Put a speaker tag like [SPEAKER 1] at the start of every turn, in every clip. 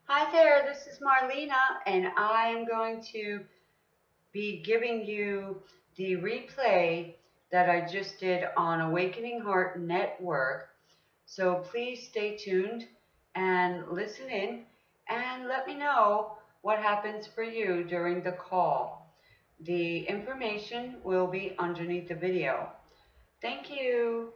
[SPEAKER 1] Hi there, this is Marlena, and I am going to be giving you the replay that I just did on Awakening Heart Network. So please stay tuned and listen in and let me know what happens for you during the call. The information will be underneath the video. Thank you.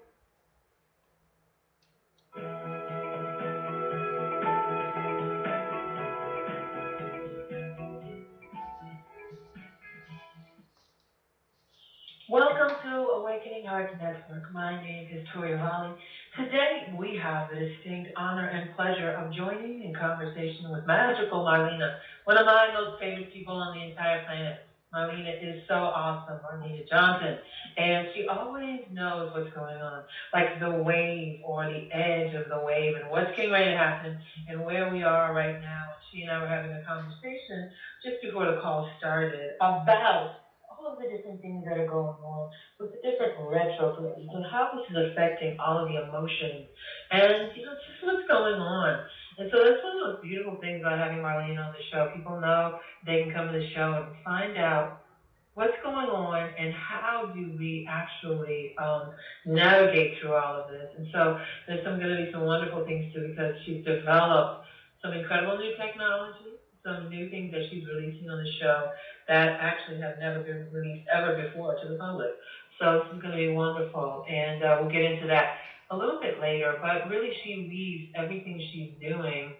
[SPEAKER 2] Welcome to Awakening Heart Network. My name is Tori Holly. Today we have the distinct honor and pleasure of joining in conversation with magical Marlena, one of my most favorite people on the entire planet. Marlena is so awesome, Marlena Johnson, and she always knows what's going on, like the wave or the edge of the wave and what's getting ready to happen and where we are right now. She and I were having a conversation just before the call started about all of the different things that are going on with the different retrogrades and how this is affecting all of the emotions and just what's going on. And so that's one of those beautiful things about having Marlene on the show. People know they can come to the show and find out what's going on and how do we actually navigate through all of this. And so there's going to be some wonderful things too because she's developed some incredible new technology, some new things that she's releasing on the show that actually have never been released ever before to the public. So this is going to be wonderful, and we'll get into that a little bit later. But really, she weaves everything she's doing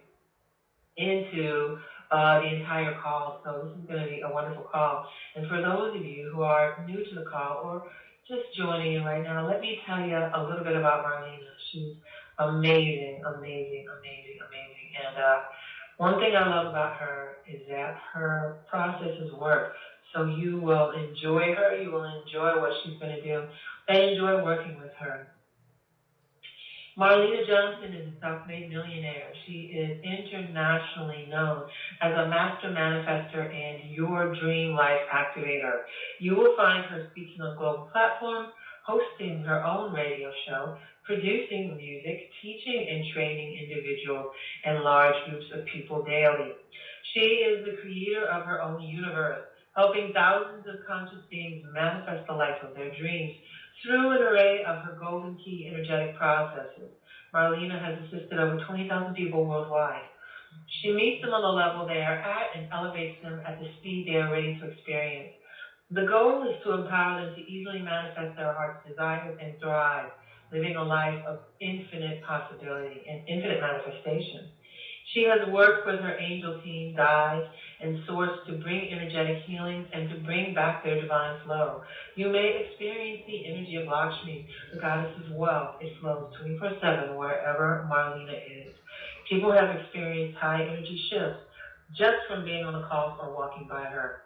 [SPEAKER 2] into the entire call. So this is going to be a wonderful call. And for those of you who are new to the call or just joining in right now, let me tell you a little bit about Marlena. She's amazing, amazing, amazing, amazing. And one thing I love about her is that her processes work. So you will enjoy her, you will enjoy what she's going to do, and enjoy working with her. Marlena Johnson is a self-made millionaire. She is internationally known as a master manifester and your dream life activator. You will find her speaking on global platforms, hosting her own radio show, producing music, teaching and training individuals and large groups of people daily. She is the creator of her own universe, helping thousands of conscious beings manifest the life of their dreams through an array of her golden key energetic processes. Marlena has assisted over 20,000 people worldwide. She meets them on the level they are at and elevates them at the speed they are ready to experience. The goal is to empower them to easily manifest their heart's desires and thrive, living a life of infinite possibility and infinite manifestation. She has worked with her angel team, guides, and source to bring energetic healings and to bring back their divine flow. You may experience the energy of Lakshmi, the goddess of wealth. It flows 24/7 wherever Marlena is. People have experienced high energy shifts just from being on the call or walking by her.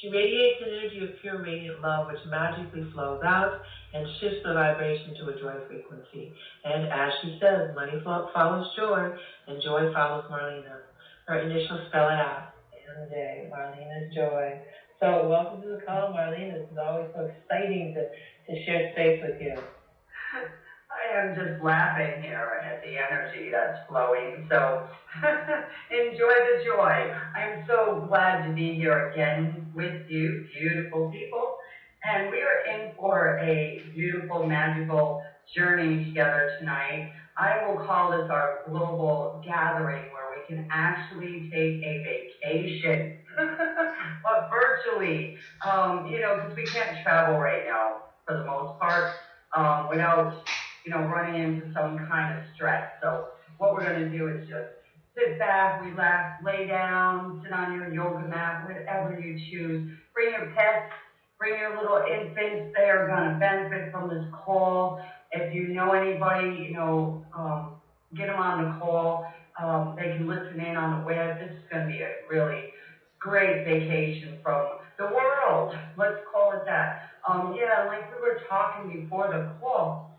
[SPEAKER 2] She radiates an energy of pure radiant love which magically flows out and shifts the vibration to a joy frequency. And as she says, money follows joy and joy follows Marlena. Her initials spell it out. M-J, Marlena's joy. So welcome to the call, Marlena. This is always so exciting to share space with you.
[SPEAKER 1] I am just laughing here at the energy that's flowing. So enjoy the joy. I'm so glad to be here again with you, beautiful people. And we are in for a beautiful, magical journey together tonight. I will call this our global gathering where we can actually take a vacation, but virtually, because we can't travel right now for the most part without running into some kind of stress. So what we're going to do is just sit back, relax, lay down, sit on your yoga mat, whatever you choose. Bring your pets, bring your little infants. They are going to benefit from this call. If you know anybody, get them on the call. They can listen in on the web. This is going to be a really great vacation from the world. Let's call it that. Like we were talking before the call,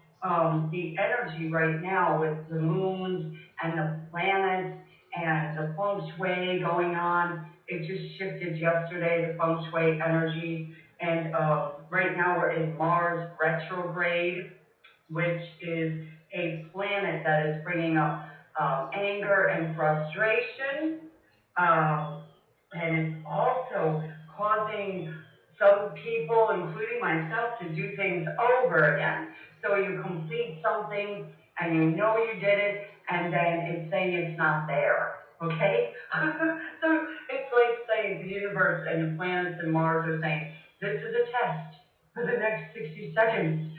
[SPEAKER 1] the energy right now with the moons and the planets and the feng shui going on, it just shifted yesterday, the feng shui energy. And right now we're in Mars retrograde, which is a planet that is bringing up anger and frustration. Um, and it's also causing some people, including myself, to do things over again. So you complete something and you know you did it, and then it's saying it's not there. Okay? So it's like saying the universe and the planets and Mars are saying, this is a test for the next 60 seconds.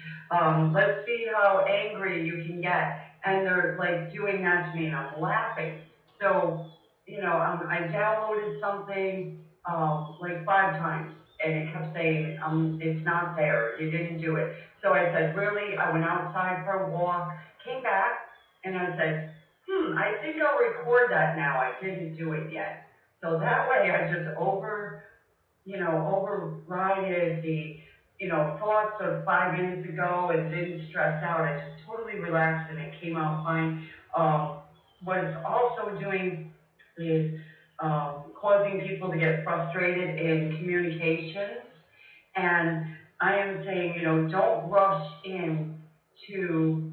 [SPEAKER 1] Let's see how angry you can get. And they're like doing that to me, and I'm laughing. So, I downloaded something like 5 times, and it kept saying, it's not there, you didn't do it. So I said, really? I went outside for a walk, came back, and I said, I think I'll record that now. I didn't do it yet. So that way I just overrided the, thoughts of 5 minutes ago and didn't stress out. I just totally relaxed and it came out fine. What it's also doing is causing people to get frustrated in communications. And I am saying, don't rush in to,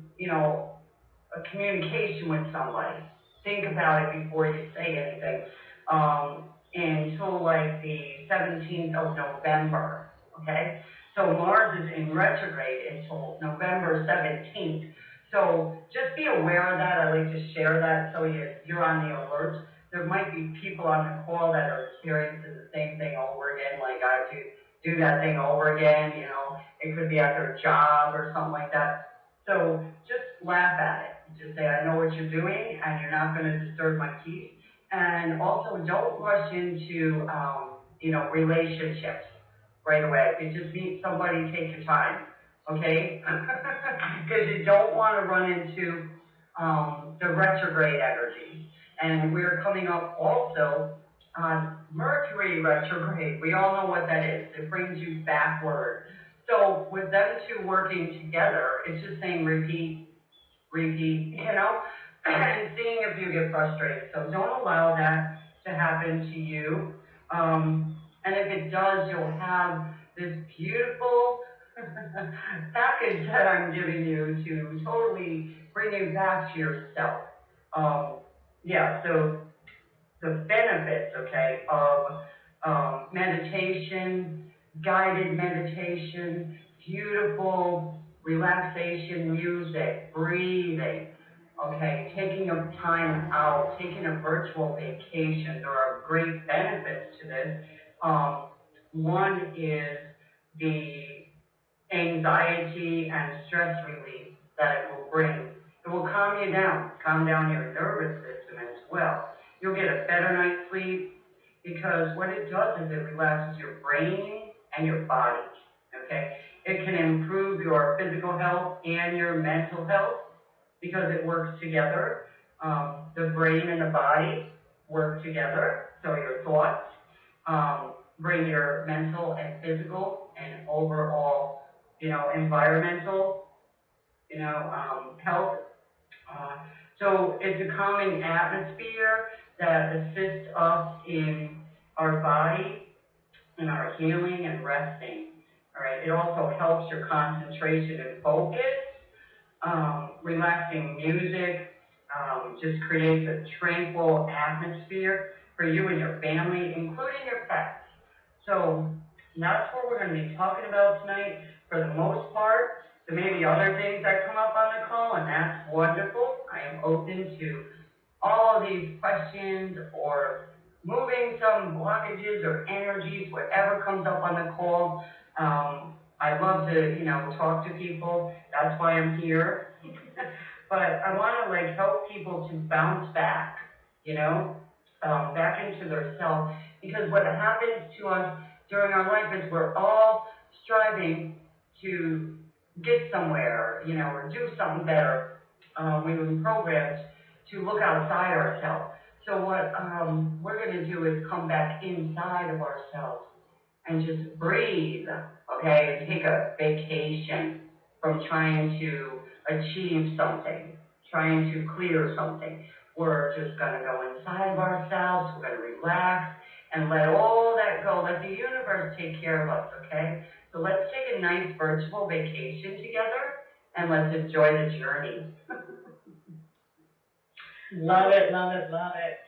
[SPEAKER 1] a communication with somebody. Think about it before you say anything. Until like the 17th of November, okay? So Mars is in retrograde until November 17th. So just be aware of that. I like to share that so you're on the alert. There might be people on the call that are experiencing the same thing over again, like I have to do that thing over again, It could be at their job or something like that. So just laugh at it. Just say, I know what you're doing, and you're not going to disturb my peace. And also, don't rush into, relationships right away. If you just meet somebody, take your time, okay? Because you don't want to run into the retrograde energy. And we're coming up also on Mercury retrograde. We all know what that is. It brings you backward. So with them two working together, it's just saying repeat, and seeing if you get frustrated. So don't allow that to happen to you. And if it does, you'll have this beautiful package that I'm giving you to totally bring you back to yourself. Um, so the benefits, okay, of meditation, guided meditation, beautiful relaxation music, breathing, okay, taking a time out, taking a virtual vacation. There are great benefits to this. One is the anxiety and stress relief that it will bring. It will calm you down, calm down your nervous system as well. You'll get a better night's sleep because what it does is it relaxes your brain and your body, okay? It can improve your physical health and your mental health because it works together. The brain and the body work together, so your thoughts bring your mental and physical and overall environmental, health. So it's a calming atmosphere that assists us in our body, in our healing and resting. All right. It also helps your concentration and focus. Relaxing music just creates a tranquil atmosphere for you and your family, including your pets. So that's what we're going to be talking about tonight for the most part. There may be other things that come up on the call, and that's wonderful. I am open to all of these questions or moving some blockages or energies, whatever comes up on the call. I love to, talk to people. That's why I'm here. But I want to help people to bounce back, back into their self. Because what happens to us during our life is we're all striving to get somewhere, or do something better. We've been programmed to look outside ourselves. So what we're going to do is come back inside of ourselves and just breathe, okay, and take a vacation from trying to achieve something, trying to clear something. We're just going to go inside of ourselves, we're going to relax, and let all that go. Let the universe take care of us, okay? So let's take a nice virtual vacation together, and let's enjoy the journey.
[SPEAKER 2] Love it, love it, love it.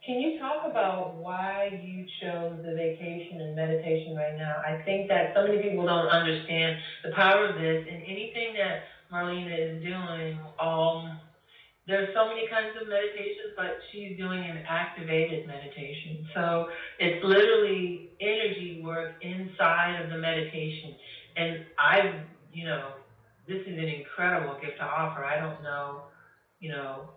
[SPEAKER 2] Can you talk about why you chose the vacation and meditation right now? I think that so many people don't understand the power of this, and anything that Marlena is doing, there's so many kinds of meditations, but she's doing an activated meditation. So it's literally energy work inside of the meditation. And you know, this is an incredible gift to offer. I don't know, you know,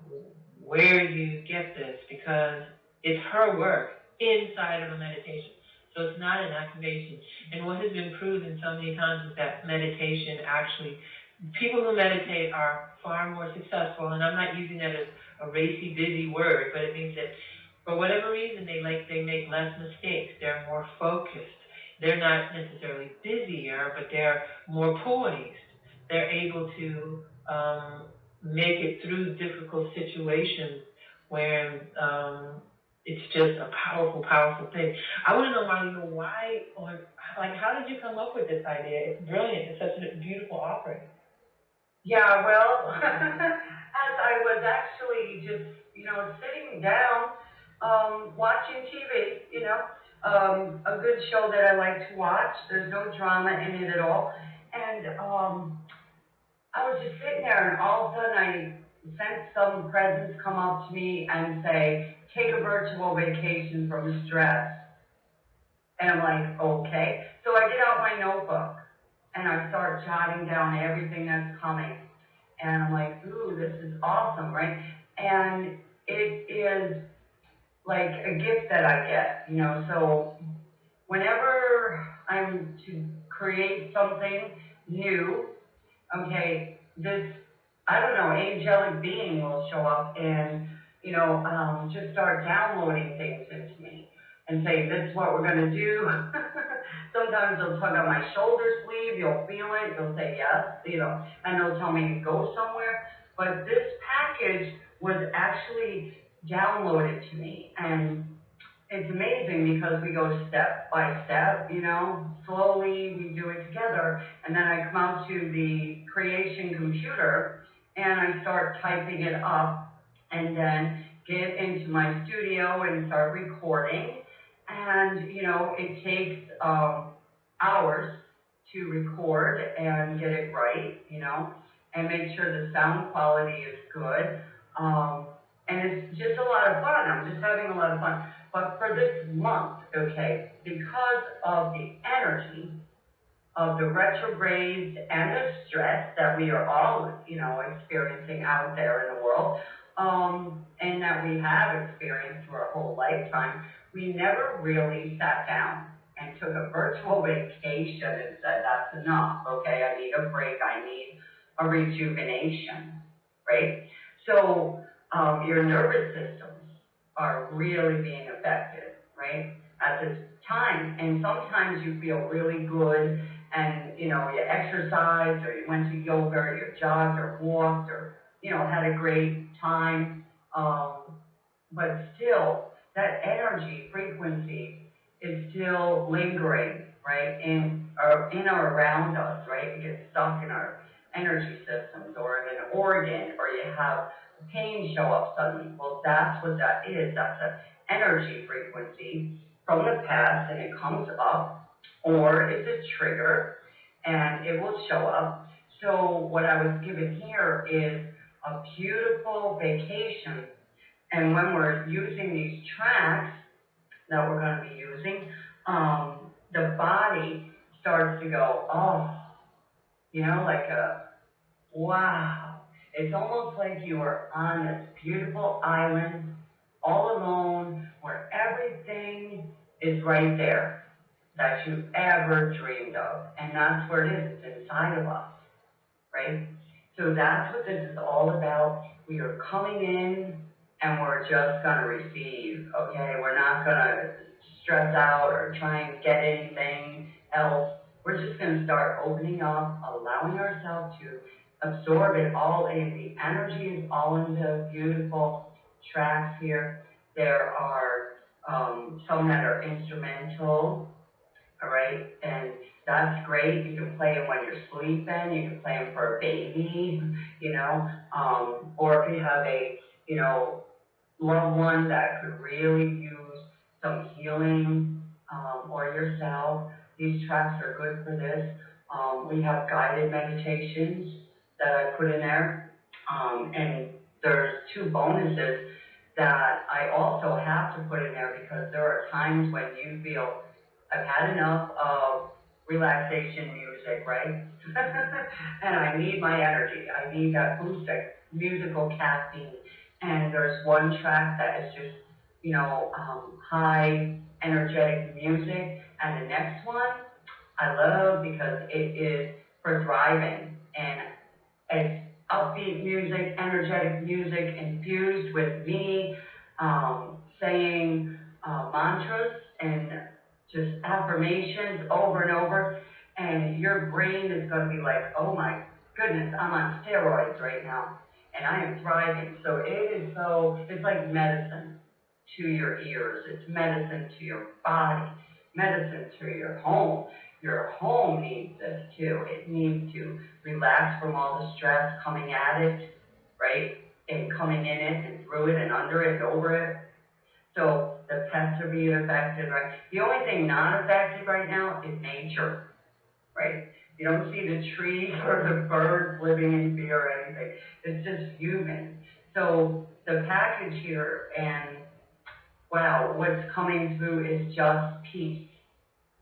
[SPEAKER 2] where you get this because it's her work inside of a meditation. So it's not an activation. And what has been proven so many times is that meditation actually, people who meditate are far more successful. And I'm not using that as a racy, busy word, but it means that for whatever reason they make less mistakes. They're more focused. They're not necessarily busier, but they're more poised. They're able to make it through difficult situations where it's just a powerful, powerful thing. I want to know, Marlena, why or like how did you come up with this idea? It's brilliant. It's such a beautiful offering.
[SPEAKER 1] Yeah, well, as I was actually just, sitting down, watching TV, a good show that I like to watch. There's no drama in it at all. And I was just sitting there, and all of a sudden I sensed some presence come up to me and say, take a virtual vacation from stress. And I'm like, okay. So I get out my notebook and I start jotting down everything that's coming. And I'm like, ooh, this is awesome, right? And it is like a gift that I get, So whenever I'm to create something new, okay, this, I don't know, angelic being will show up and, just start downloading things into me and say, this is what we're going to do. Sometimes they'll tug on my shoulder sleeve, you'll feel it, you'll say yes, and they'll tell me to go somewhere. But this package was actually downloaded to me, and it's amazing because we go step by step, slowly we do it together, and then I come out to the creation computer and I start typing it up and then get into my studio and start recording. And, it takes hours to record and get it right, and make sure the sound quality is good. And it's just a lot of fun. I'm just having a lot of fun. But for this month, okay, because of the energy of the retrogrades and the stress that we are all, experiencing out there in the world, and that we have experienced through our whole lifetime, we never really sat down and took a virtual vacation and said, that's enough, okay, I need a break, I need a rejuvenation, right? So your nervous systems are really being affected, right, at this time. And sometimes you feel really good and, you exercised or you went to yoga or you jogged or walked or, had a great time. But still, that energy frequency is still lingering, right, in or around us, right? It gets stuck in our energy systems or in an organ, or you have pain show up suddenly. Well, that's what that is. That's an energy frequency from the past, and it comes up, or it's a trigger, and it will show up. So what I was given here is a beautiful vacation. And when we're using these tracks that we're going to be using, the body starts to go, oh, like a wow. It's almost like you are on this beautiful island, all alone, where everything is right there that you ever dreamed of. And that's where it is. It's inside of us, right? So that's what this is all about. We are coming in and we're just going to receive, okay? We're not going to stress out or try and get anything else. We're just going to start opening up, allowing ourselves to absorb it all in. The energy is all in the beautiful tracks here. There are some that are instrumental, all right, and that's great. You can play them when you're sleeping. You can play them for a baby, or if you have a, loved one that could really use some healing, or yourself, these tracks are good for this. We have guided meditations that I put in there. And there's two bonuses that I also have to put in there because there are times when you feel I've had enough of relaxation music, right? And I need my energy. I need that boost, that musical caffeine. And there's one track that is just, high energetic music. And the next one I love because it is for thriving. And it's upbeat music, energetic music infused with me saying mantras and just affirmations over and over. And your brain is going to be like, oh my goodness, I'm on steroids right now. And I am thriving. So it's like medicine to your ears. It's medicine to your body, medicine to your home. Your home needs this too. It needs to relax from all the stress coming at it, right? And coming in it and through it and under it and over it. So the pets are being affected, right? The only thing not affected right now is nature, right? You don't see the trees or the birds living in fear or anything. It's just humans. So the package here and wow, what's coming through is just peace.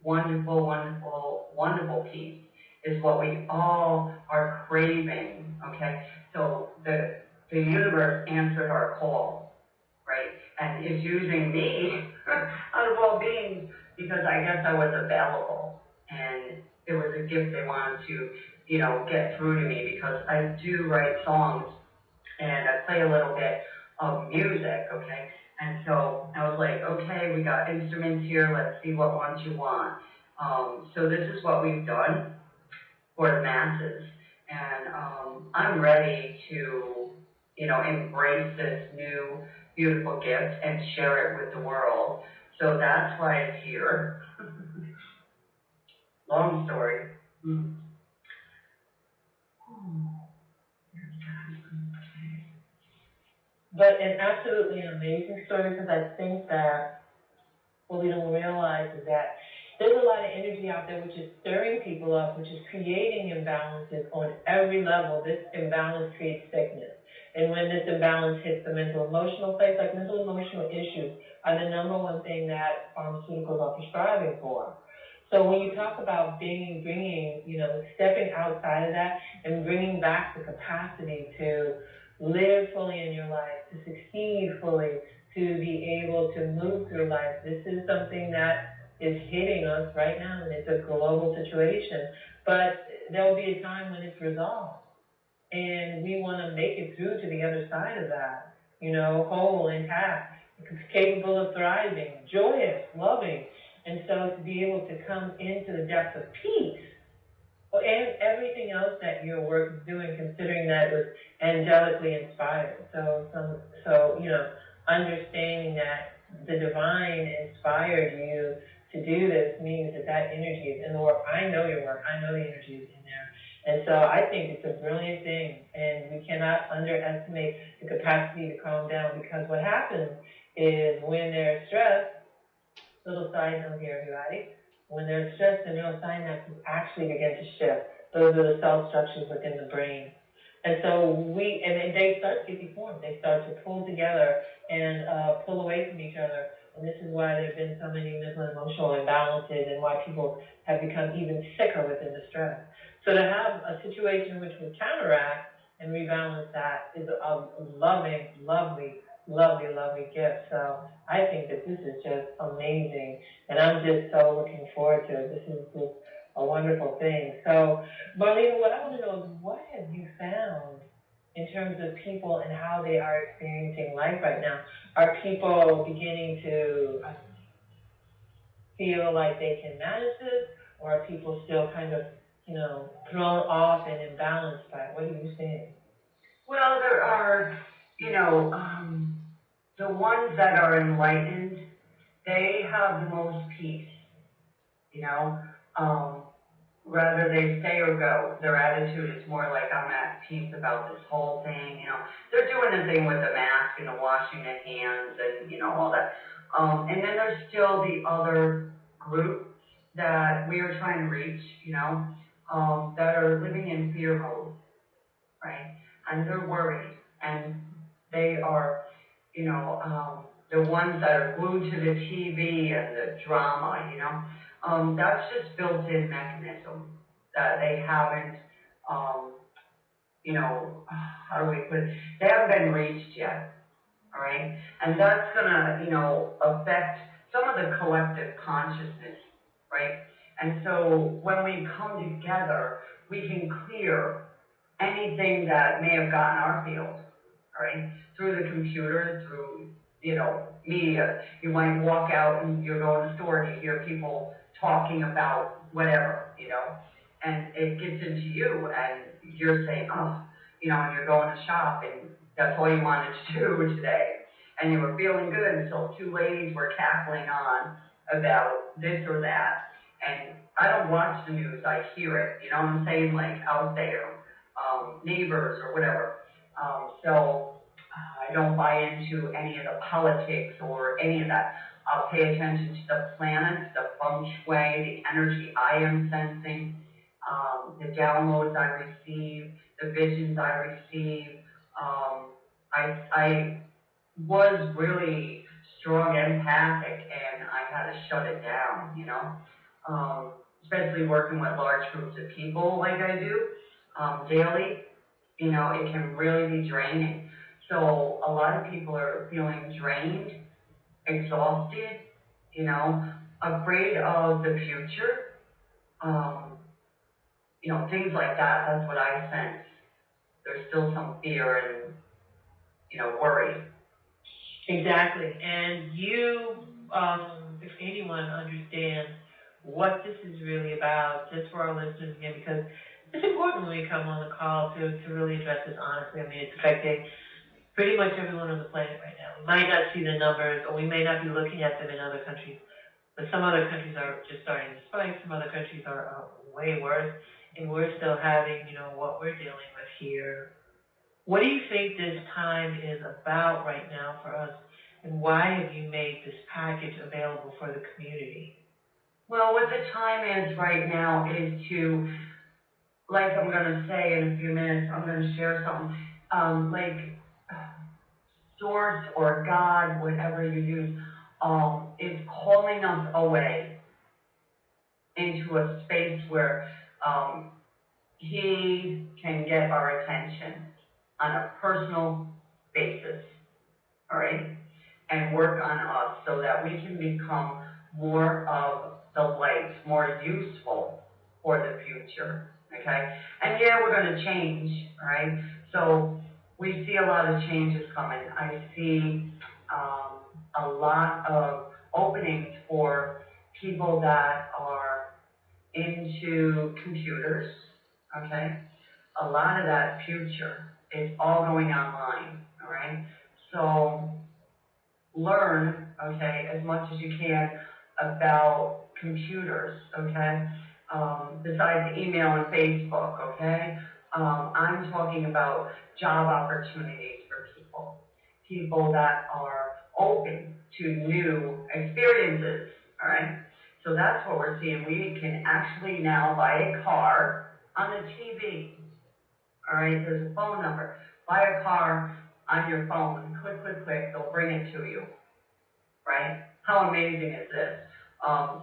[SPEAKER 1] Wonderful, wonderful, wonderful peace is what we all are craving, okay? So the universe answered our call, right? And is using me out of all beings because I guess I was available and it was a gift they wanted to, get through to me because I do write songs and I play a little bit of music, okay? And so I was like, okay, we got instruments here, let's see what ones you want. So this is what we've done for the masses. And I'm ready to, embrace this new beautiful gift and share it with the world. So that's why it's here. Long story. Mm.
[SPEAKER 2] But an absolutely amazing story because I think that what we don't realize is that there's a lot of energy out there which is stirring people up, which is creating imbalances on every level. This imbalance creates sickness. And when this imbalance hits the mental emotional place, like mental emotional issues are the number one thing that pharmaceuticals are prescribing for. So when you talk about bringing, stepping outside of that and bringing back the capacity to live fully in your life, to succeed fully, to be able to move through life. This is something that is hitting us right now, and it's a global situation. But there will be a time when it's resolved, and we want to make it through to the other side of that, whole, intact, capable of thriving, joyous, loving. And so to be able to come into the depth of peace and everything else that your work is doing, considering that it was angelically inspired. So understanding that the divine inspired you to do this means that energy is in the work. I know your work. I know the energy is in there. And so I think it's a brilliant thing, and we cannot underestimate the capacity to calm down because what happens is when there's stress, little side note here, everybody. When there's stress, the neural synapses actually begin to shift. Those are the cell structures within the brain. And so they start to get deformed. They start to pull together and pull away from each other. And this is why there have been so many mental and emotional imbalances and why people have become even sicker within the stress. So to have a situation which would counteract and rebalance that is a loving, lovely, lovely, lovely gift. So I think that this is just amazing, and I'm just so looking forward to it. This is just a wonderful thing. So, Marlena, what I want to know is what have you found in terms of people and how they are experiencing life right now? Are people beginning to feel like they can manage this, or are people still kind of, thrown off and imbalanced by it? What are you seeing?
[SPEAKER 1] Well, there are, you know, um, the ones that are enlightened, they have the most peace, you know. Um, rather they stay or go. Their attitude is more like, I'm at peace about this whole thing, you know. They're doing the thing with the mask and the washing their hands and, you know, all that. And then there's still the other group that we are trying to reach, you know, that are living in fear mode, right? And they're worried, and they are, you know, the ones that are glued to the TV and the drama, you know, that's just built-in mechanism that they haven't, um, you know, how do we put it? They haven't been reached yet, all right? And that's gonna, you know, affect some of the collective consciousness, right? And so when we come together, we can clear anything that may have gotten our field, right? Through the computer, through, you know, media. You might walk out and you're going to the store and you hear people talking about whatever, you know, and it gets into you and you're saying, oh, you know, and you're going to shop and that's all you wanted to do today. And you were feeling good until two ladies were cackling on about this or that. And I don't watch the news, I hear it, you know what I'm saying, like out there, neighbors or whatever. So I don't buy into any of the politics or any of that. I'll pay attention to the planets, the feng shui, the energy I am sensing, the downloads I receive, the visions I receive. I was really strong empathic and I had to shut it down, you know, especially working with large groups of people like I do daily, you know, it can really be draining. So a lot of people are feeling drained, exhausted, you know, afraid of the future, um, you know, things like that. That's what I sense. There's still some fear and, you know, worry.
[SPEAKER 2] Exactly. And you, if anyone understands what this is really about, just for our listeners again, because it's important when we come on the call to really address this honestly. I mean, it's affecting pretty much everyone on the planet right now. We might not see the numbers, or we may not be looking at them in other countries, but some other countries are just starting to spike. Some other countries are way worse, and we're still having, you know, what we're dealing with here. What do you think this time is about right now for us, and why have you made this package available for the community?
[SPEAKER 1] Well, what the time is right now is to, like I'm going to say in a few minutes, I'm going to share something, like source or God, whatever you use, is calling us away into a space where um, He can get our attention on a personal basis, all right? And work on us so that we can become more of the light, more useful for the future, okay? And yeah, we're going to change, all right? So we see a lot of changes coming. I see a lot of openings for people that are into computers, okay? A lot of that future is all going online, all right? So learn, okay, as much as you can about computers, okay, besides email and Facebook, okay. I'm talking about job opportunities for people, people that are open to new experiences, all right. So that's what we're seeing. We can actually now buy a car on the TV, all right. There's a phone number. Buy a car on your phone. Click, click, click. They'll bring it to you, right? How amazing is this?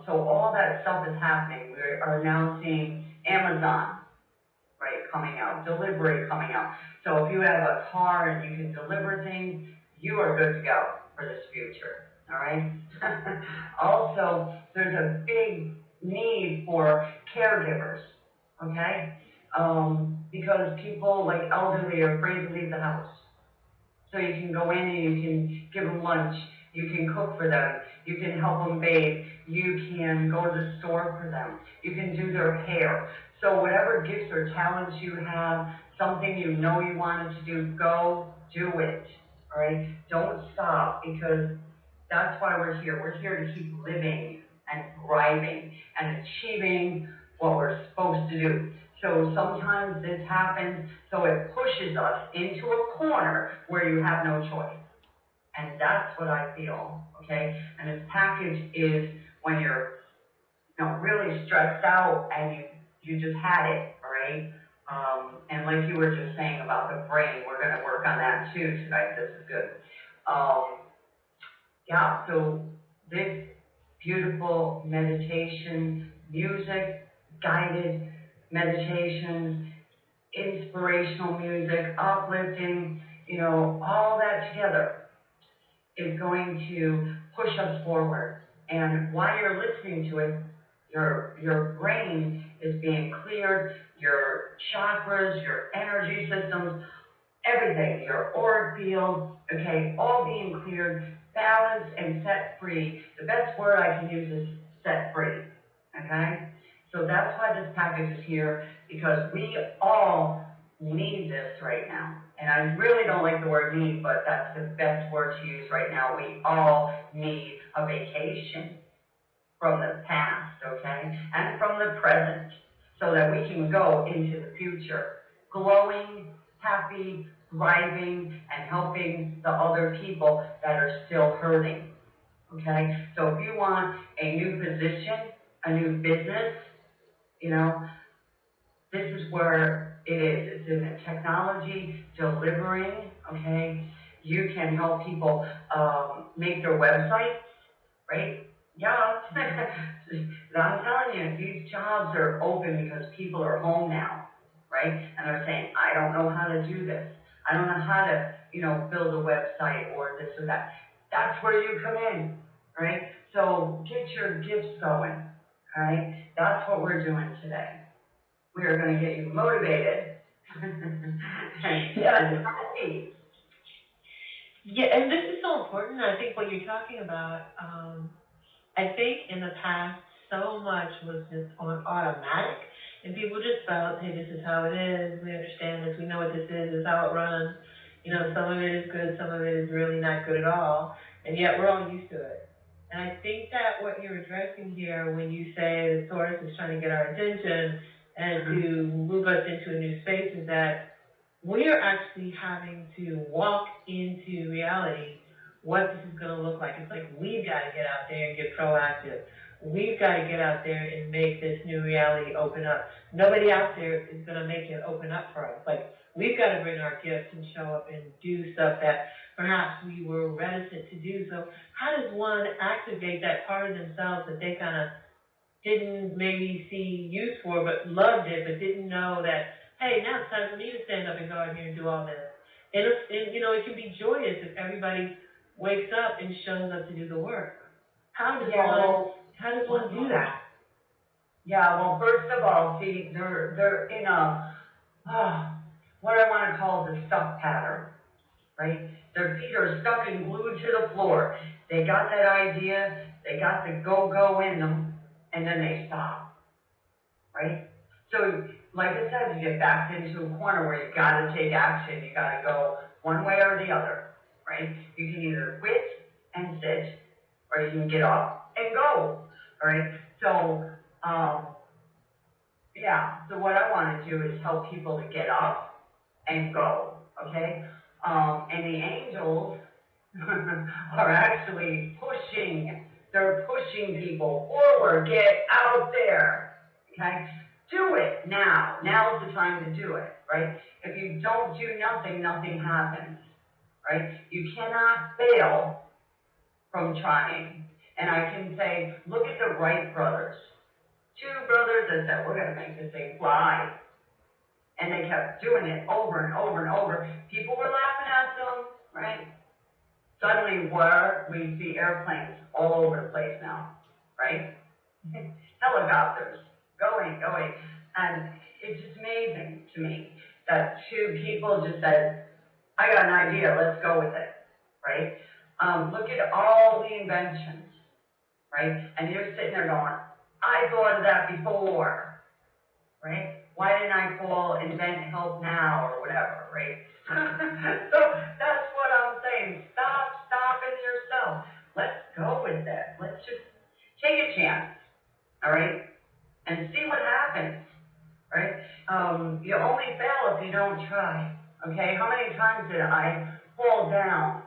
[SPEAKER 1] So all that stuff is happening. We are now seeing Amazon, right, coming out, delivery coming out. So if you have a car and you can deliver things, you are good to go for this future, all right? Also, there's a big need for caregivers, okay? Because people like elderly are afraid to leave the house. So you can go in and you can give them lunch, you can cook for them, you can help them bathe, you can go to the store for them, you can do their hair. So whatever gifts or talents you have, something you know you wanted to do, go do it, all right? Don't stop, because that's why we're here. We're here to keep living and thriving and achieving what we're supposed to do. So sometimes this happens, so it pushes us into a corner where you have no choice. And that's what I feel, okay? And this package is when you're, really stressed out and you just had it, right? And like you were just saying about the brain, we're gonna work on that too tonight. This is good. Yeah, so this beautiful meditation, music, guided meditations, inspirational music, uplifting, all that together is going to push us forward. And while you're listening to it, your brain is being cleared, your chakras, your energy systems, everything, your auric field, okay, all being cleared, balanced, and set free. The best word I can use is set free, okay? So that's why this package is here, because we all need this right now. And I really don't like the word need, but that's the best word to use right now. We all need a vacation from the past, okay, and from the present, so that we can go into the future, glowing, happy, thriving, and helping the other people that are still hurting, okay? So if you want a new position, a new business, this is where it is. It's in the technology, delivering, okay? You can help people make their websites, right? Yeah, I'm telling you, these jobs are open because people are home now, right? And they're saying, I don't know how to do this. I don't know how to, build a website or this or that. That's where you come in, right? So get your gifts going, right? That's what we're doing today. We are going to get you motivated and happy.
[SPEAKER 2] Yeah, and this is so important. I think what you're talking about, I think in the past, so much was just on automatic, and people just felt, hey, this is how it is. We understand this. We know what this is how it runs. Some of it is good, some of it is really not good at all, and yet we're all used to it. And I think that what you're addressing here when you say the source is trying to get our attention and to move us into a new space is that we're actually having to walk into reality what this is going to look like. It's like we've got to get out there and get proactive. We've got to get out there and make this new reality open up. Nobody out there is going to make it open up for us. Like, we've got to bring our gifts and show up and do stuff that perhaps we were reticent to do. So how does one activate that part of themselves that they kind of didn't maybe see use for, but loved it, but didn't know that, hey, now it's time for me to stand up and go out here and do all this. And it can be joyous if everybody wakes up and shows up to do the work. How does one do that?
[SPEAKER 1] Yeah, well, first of all, see, they're in what I want to call the stuck pattern, right? Their feet are stuck and glued to the floor. They got that idea, they got the go in them, and then they stop, right? So, like I said, you get backed into a corner where you got to take action. You got to go one way or the other, right? You can either quit and sit, or you can get up and go, all right? So, yeah, so what I want to do is help people to get up and go, okay? And the angels are actually they're pushing people forward, get out there, okay? Do it now. Now's the time to do it, right? If you don't do nothing, nothing happens, right? You cannot fail from trying. And I can say, look at the Wright brothers. Two brothers that said, we're going to make this thing fly. And they kept doing it over and over and over. People were laughing at them, right? Suddenly, where we see airplanes all over the place now, right? Helicopters, going. And it's just amazing to me that two people just said, I got an idea, let's go with it, right? Look at all the inventions, right? And you're sitting there going, I thought of that before, right? Why didn't I call invent help now or whatever, right? So that's what I'm saying. Stop it yourself. Let's go with it. Let's just take a chance, all right? And see what happens. you don't try, okay? How many times did I fall down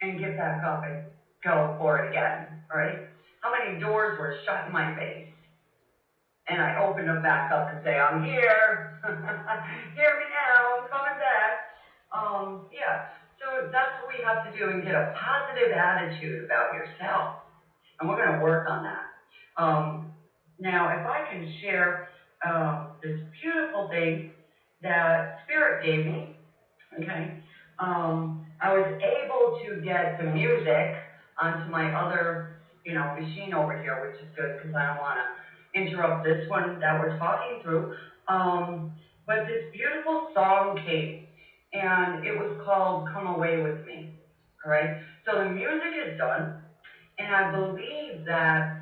[SPEAKER 1] and get back up and go for it again, right? How many doors were shut in my face? And I open them back up and say, I'm here. Hear me now, I'm coming back. Yeah, so that's what we have to do and get a positive attitude about yourself. And we're going to work on that. Now, if I can share this beautiful thing that Spirit gave me, okay? I was able to get the music onto my other, machine over here, which is good because I don't want to interrupt this one that we're talking through. But this beautiful song came, and it was called Come Away With Me, all right? So the music is done, and I believe that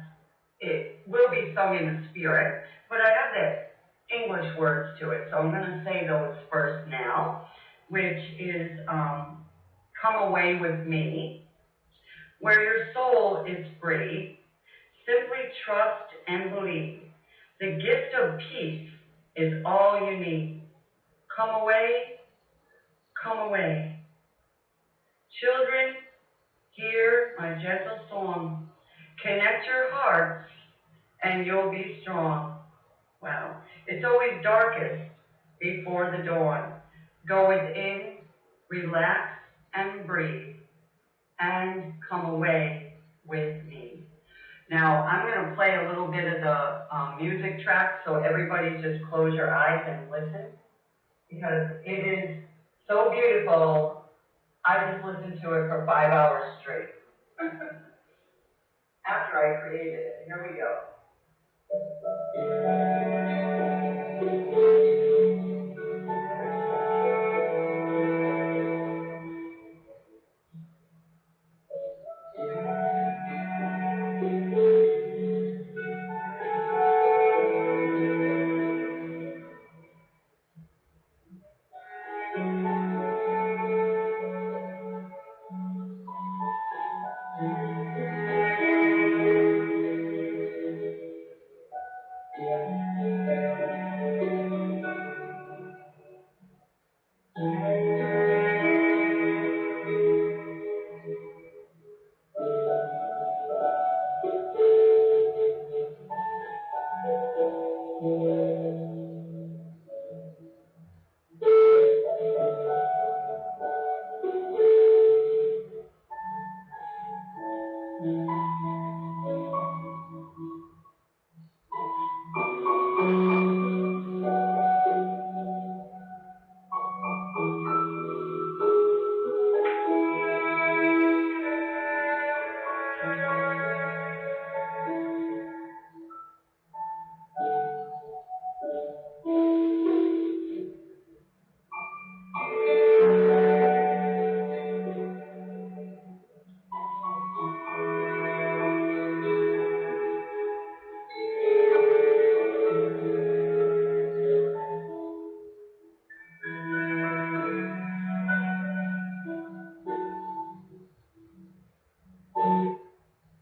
[SPEAKER 1] it will be sung in the spirit, but I have the English words to it, so I'm going to say those first now, which is come away with me, where your soul is free. Simply trust and believe. The gift of peace is all you need. Come away, come away. Children, hear my gentle song. Connect your hearts and you'll be strong. Wow. It's always darkest before the dawn. Go within, relax and breathe, and come away with me. Now, I'm going to play a little bit of the music track, so everybody just close your eyes and listen, because it is so beautiful. I just listened to it for 5 hours straight. After I created it. Here we go.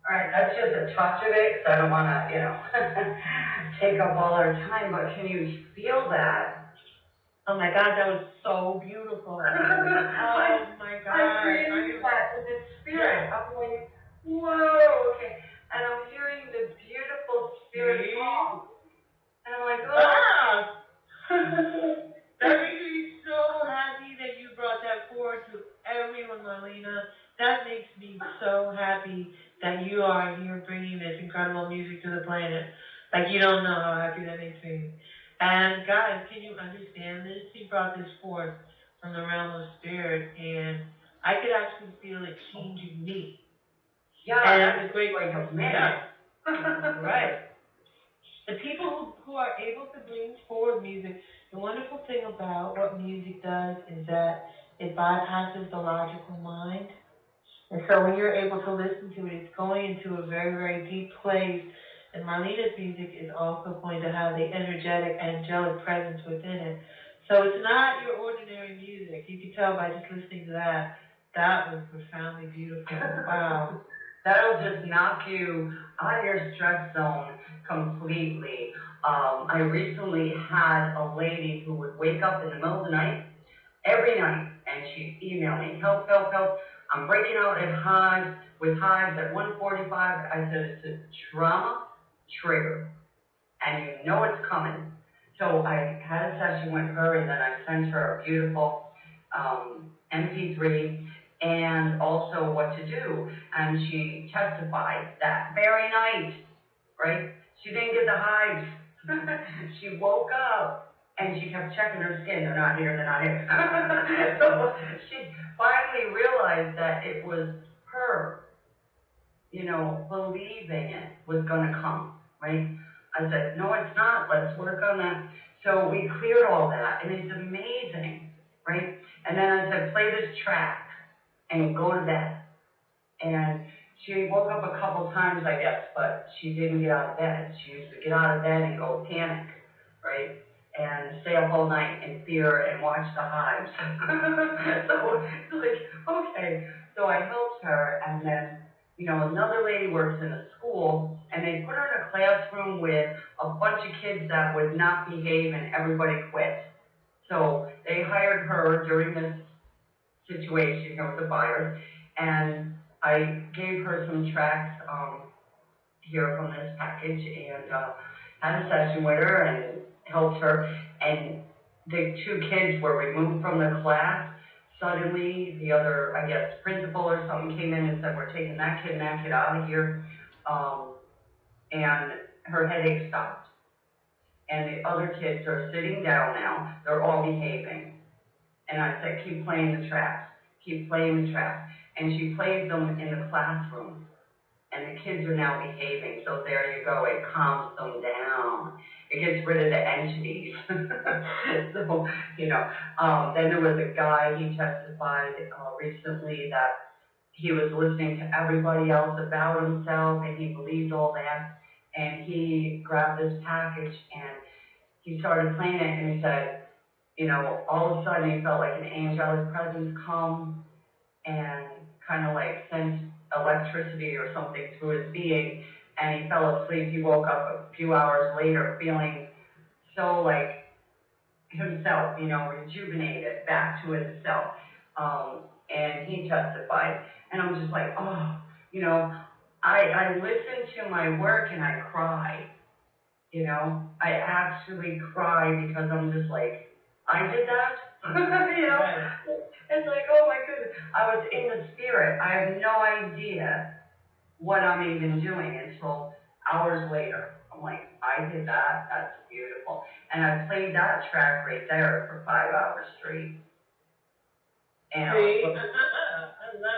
[SPEAKER 1] All right, that's just a touch of it, because I don't want to, take up all our time, but can you feel that?
[SPEAKER 2] Oh my God, that was so beautiful. Oh my God.
[SPEAKER 1] I created that with the spirit. I'm like, whoa, okay. And I'm hearing the beautiful spirit song. And I'm like, oh.
[SPEAKER 2] That makes me so happy that you brought that forward to everyone, Marlena. That makes me so happy that you are here bringing this incredible music to the planet. Like, you don't know how happy that makes me. And guys, can you understand this? She brought this forth from the realm of spirit, and I could actually feel it changing me.
[SPEAKER 1] Yeah,
[SPEAKER 2] and the great
[SPEAKER 1] like a minute.
[SPEAKER 2] Yeah. Right. The people who are able to bring forward music, the wonderful thing about what music does is that it bypasses the logical mind. And so when you're able to listen to it, it's going into a very, very deep place. And Marlena's music is also going to have the energetic, angelic presence within it. So it's not your ordinary music. You can tell by just listening to that. That was profoundly beautiful. Wow.
[SPEAKER 1] That'll just knock you out of your stress zone completely. I recently had a lady who would wake up in the middle of the night, every night, and she'd email me, help, help, help. I'm breaking out at hives, with hives at 1:45. I said, it's a trauma trigger, and you know it's coming. So I had a session with her, and then I sent her a beautiful MP3 and also what to do. And she testified that very night, right? She didn't get the hives. She woke up and she kept checking her skin. They're not here, they're not here. So she finally realized that it was her, believing it was going to come, right? I said, no, it's not. Let's work on that. So we cleared all that, and it's amazing, right? And then I said, play this track and go to bed. And she woke up a couple times, I guess, but she didn't get out of bed. She used to get out of bed and go panic, right? And stay up all night in fear and watch the hives. So it's like, okay. So I helped her, and then, another lady works in a school, and they put her in a classroom with a bunch of kids that would not behave, and everybody quit. So they hired her during this situation here with the virus, and I gave her some tracks here from this package, and had a session with her and helped her. And the two kids were removed from the class. Suddenly, the other, I guess, principal or something came in and said, we're taking that kid and that kid out of here. And her headache stopped. And the other kids are sitting down now. They're all behaving. And I said, keep playing the tracks. Keep playing the tracks. And she plays them in the classroom. And the kids are now behaving. So there you go. It calms them down. It gets rid of the entities. So, then there was a guy, he testified recently that he was listening to everybody else about himself, and he believed all that. And he grabbed this package, and he started playing it, and he said, all of a sudden he felt like an angelic presence come and kind of like sent electricity or something through his being, and he fell asleep. He woke up a few hours later feeling so like himself, rejuvenated back to himself. And he testified, and I'm just like, oh, I listen to my work and I cry. I actually cry because I'm just like, I did that.
[SPEAKER 2] Right.
[SPEAKER 1] It's like, oh my goodness, I was in the spirit. I have no idea what I'm even doing until hours later. I'm like, I did that. That's beautiful. And I played that track right there for 5 hours straight. And
[SPEAKER 2] See?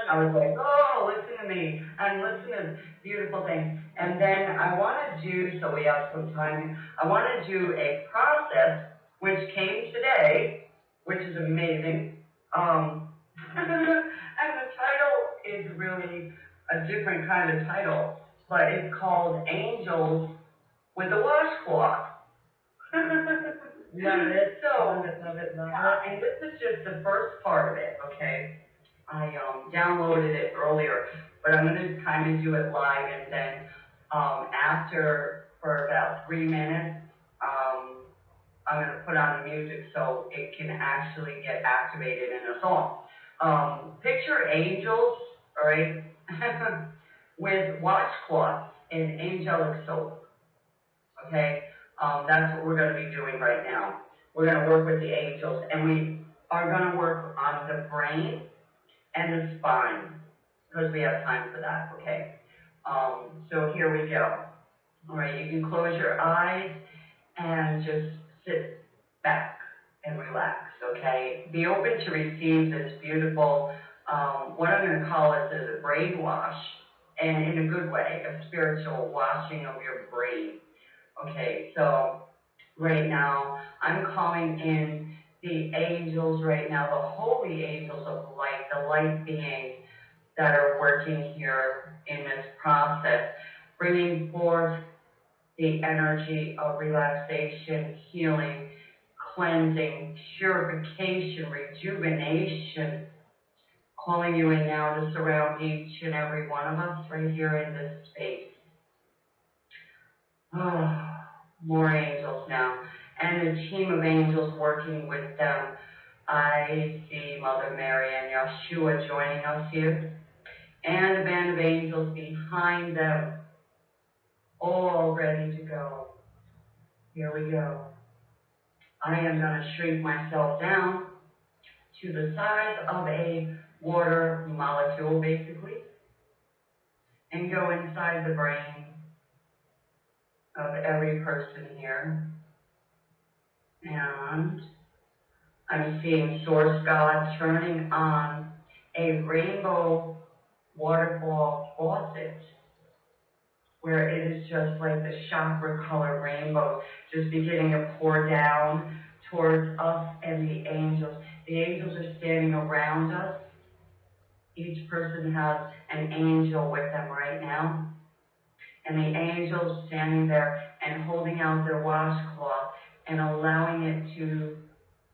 [SPEAKER 1] I was like, oh, listen to me, and listen to beautiful things. And then I want to do, so we have some time, I want to do a process which came today, which is amazing. And the title is really a different kind of title, but it's called Angels with a Washcloth.
[SPEAKER 2] Love it.
[SPEAKER 1] So,
[SPEAKER 2] love it.
[SPEAKER 1] and this is just the first part of it, okay? I downloaded it earlier, but I'm going to kind of do it live, and then after, for about 3 minutes, I'm going to put on the music so it can actually get activated in a song. Picture angels, all right, with washcloths and angelic soap, okay? That's what we're going to be doing right now. We're going to work with the angels, and we are going to work on the brain and the spine, because we have time for that, okay? So here we go. All right, you can close your eyes and just sit back and relax, okay? Be open to receive this beautiful, what I'm going to call it is a brainwash, and in a good way, a spiritual washing of your brain. Okay, so right now, I'm calling in the angels right now, the holy angels of light, the light beings that are working here in this process, bringing forth the energy of relaxation, healing, cleansing, purification, rejuvenation, calling you in now to surround each and every one of us right here in this space. more angels now, and the team of angels working with them. I see Mother Mary and Yeshua joining us here, and a band of angels behind them, all ready to go. Here we go. I am going to shrink myself down to the size of a water molecule, basically, and go inside the brain of every person here. And I'm seeing Source God turning on a rainbow waterfall faucet where it is just like the chakra color rainbow just beginning to pour down towards us and the angels. The angels are standing around us. Each person has an angel with them right now. And the angels standing there and holding out their washcloth and allowing it to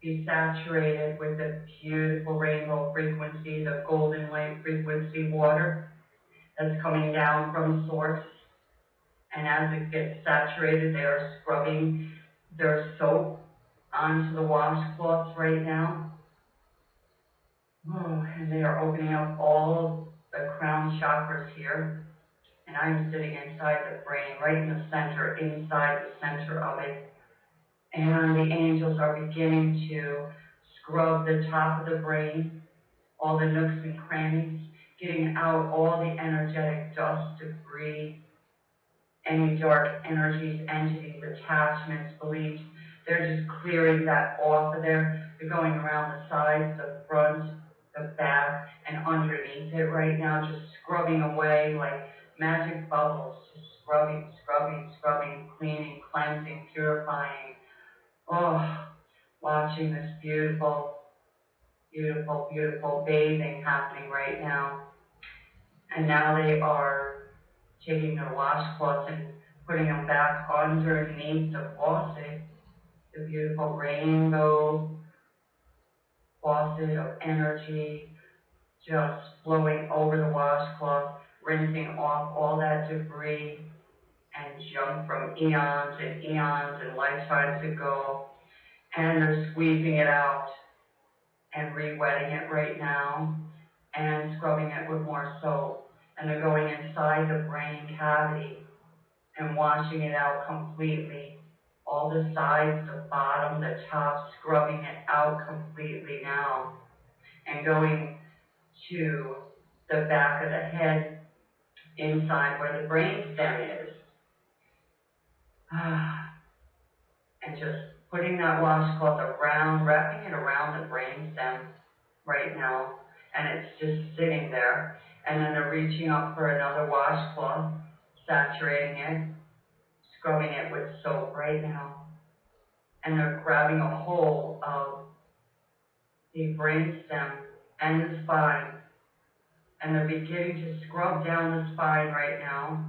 [SPEAKER 1] be saturated with the beautiful rainbow frequency, the golden light frequency water that's coming down from source. And as it gets saturated, they are scrubbing their soap onto the washcloths right now. Oh, and they are opening up all the crown chakras here. And I'm sitting inside the brain, right in the center, inside the center of it. And the angels are beginning to scrub the top of the brain, all the nooks and crannies, getting out all the energetic dust, debris, any dark energies, entities, attachments, beliefs. They're just clearing that off of there. They're going around the sides, the front, the back, and underneath it right now, just scrubbing away like magic bubbles, just scrubbing, scrubbing, scrubbing, cleaning, cleansing, purifying. Oh, watching this beautiful, beautiful, beautiful bathing happening right now. And now they are taking their washcloths and putting them back underneath the faucet, the beautiful rainbow faucet of energy just flowing over the washcloth, rinsing off all that debris and junk from eons and lifetimes ago. And they're squeezing it out and re-wetting it right now and scrubbing it with more soap. And they're going inside the brain cavity and washing it out completely. All the sides, the bottom, the top, scrubbing it out completely now. And going to the back of the head, inside where the brain stem is. And just putting that washcloth around, wrapping it around the brain stem right now. And it's just sitting there. And then they're reaching up for another washcloth, saturating it, scrubbing it with soap right now. And they're grabbing a hold of the brain stem and the spine. And they're beginning to scrub down the spine right now.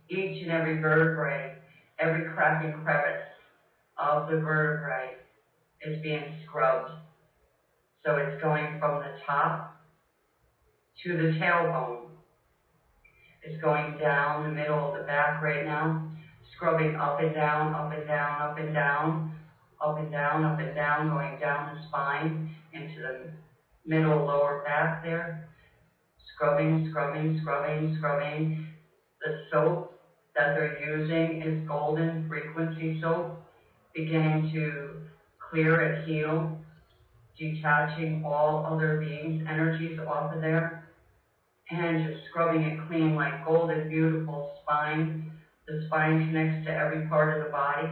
[SPEAKER 1] Each and every vertebrae, every crack and crevice of the vertebrae is being scrubbed. So it's going from the top to the tailbone. It's going down the middle of the back right now, scrubbing up and down, up and down, up and down, up and down, up and down, going down the spine into the middle lower back there. Scrubbing, scrubbing, scrubbing, scrubbing. The soap that they're using is golden frequency soap, beginning to clear and heal, detaching all other beings' energies off of there, and just scrubbing it clean like golden, beautiful spine. The spine connects to every part of the body,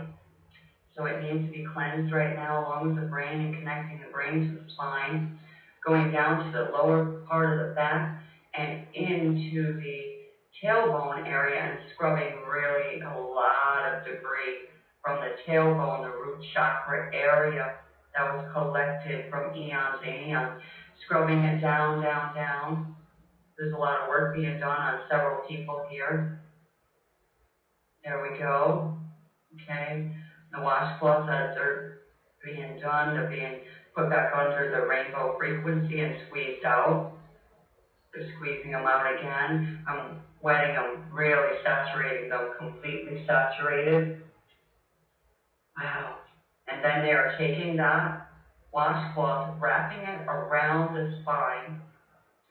[SPEAKER 1] so it needs to be cleansed right now along with the brain and connecting the brain to the spine, going down to the lower part of the back and into the tailbone area and scrubbing really a lot of debris from the tailbone, the root chakra area that was collected from eons and eons, scrubbing it down, down, down. There's a lot of work being done on several people here. There we go. Okay. The washcloths as they're being done, they're being put back under the rainbow frequency and squeezed out. They're squeezing them out again. I'm wetting them, really saturating them, completely saturated. Wow. And then they are taking that washcloth, wrapping it around the spine,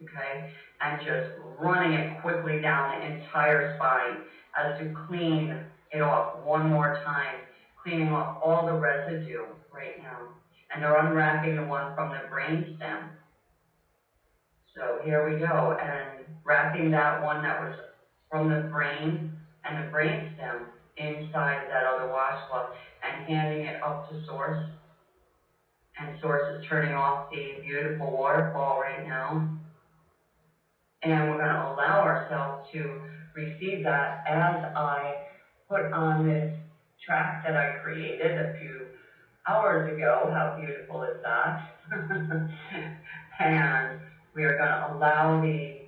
[SPEAKER 1] okay, and just running it quickly down the entire spine as to clean it off one more time, cleaning off all the residue right now. And they're unwrapping the one from the brain stem. So here we go, and wrapping that one that was from the brain and the brain stem inside of that other washcloth and handing it up to Source. And Source is turning off the beautiful waterfall right now. And we're going to allow ourselves to receive that as I put on this track that I created a few hours ago. How beautiful is that? And we are going to allow the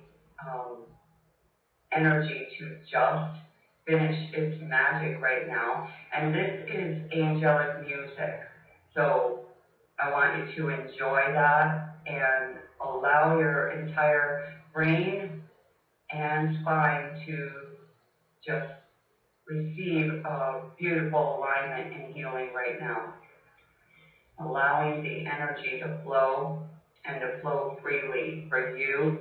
[SPEAKER 1] energy to just finish its magic right now. And this is angelic music. So I want you to enjoy that and allow your entire brain and spine to just receive a beautiful alignment and healing right now. Allowing the energy to flow and to flow freely for you.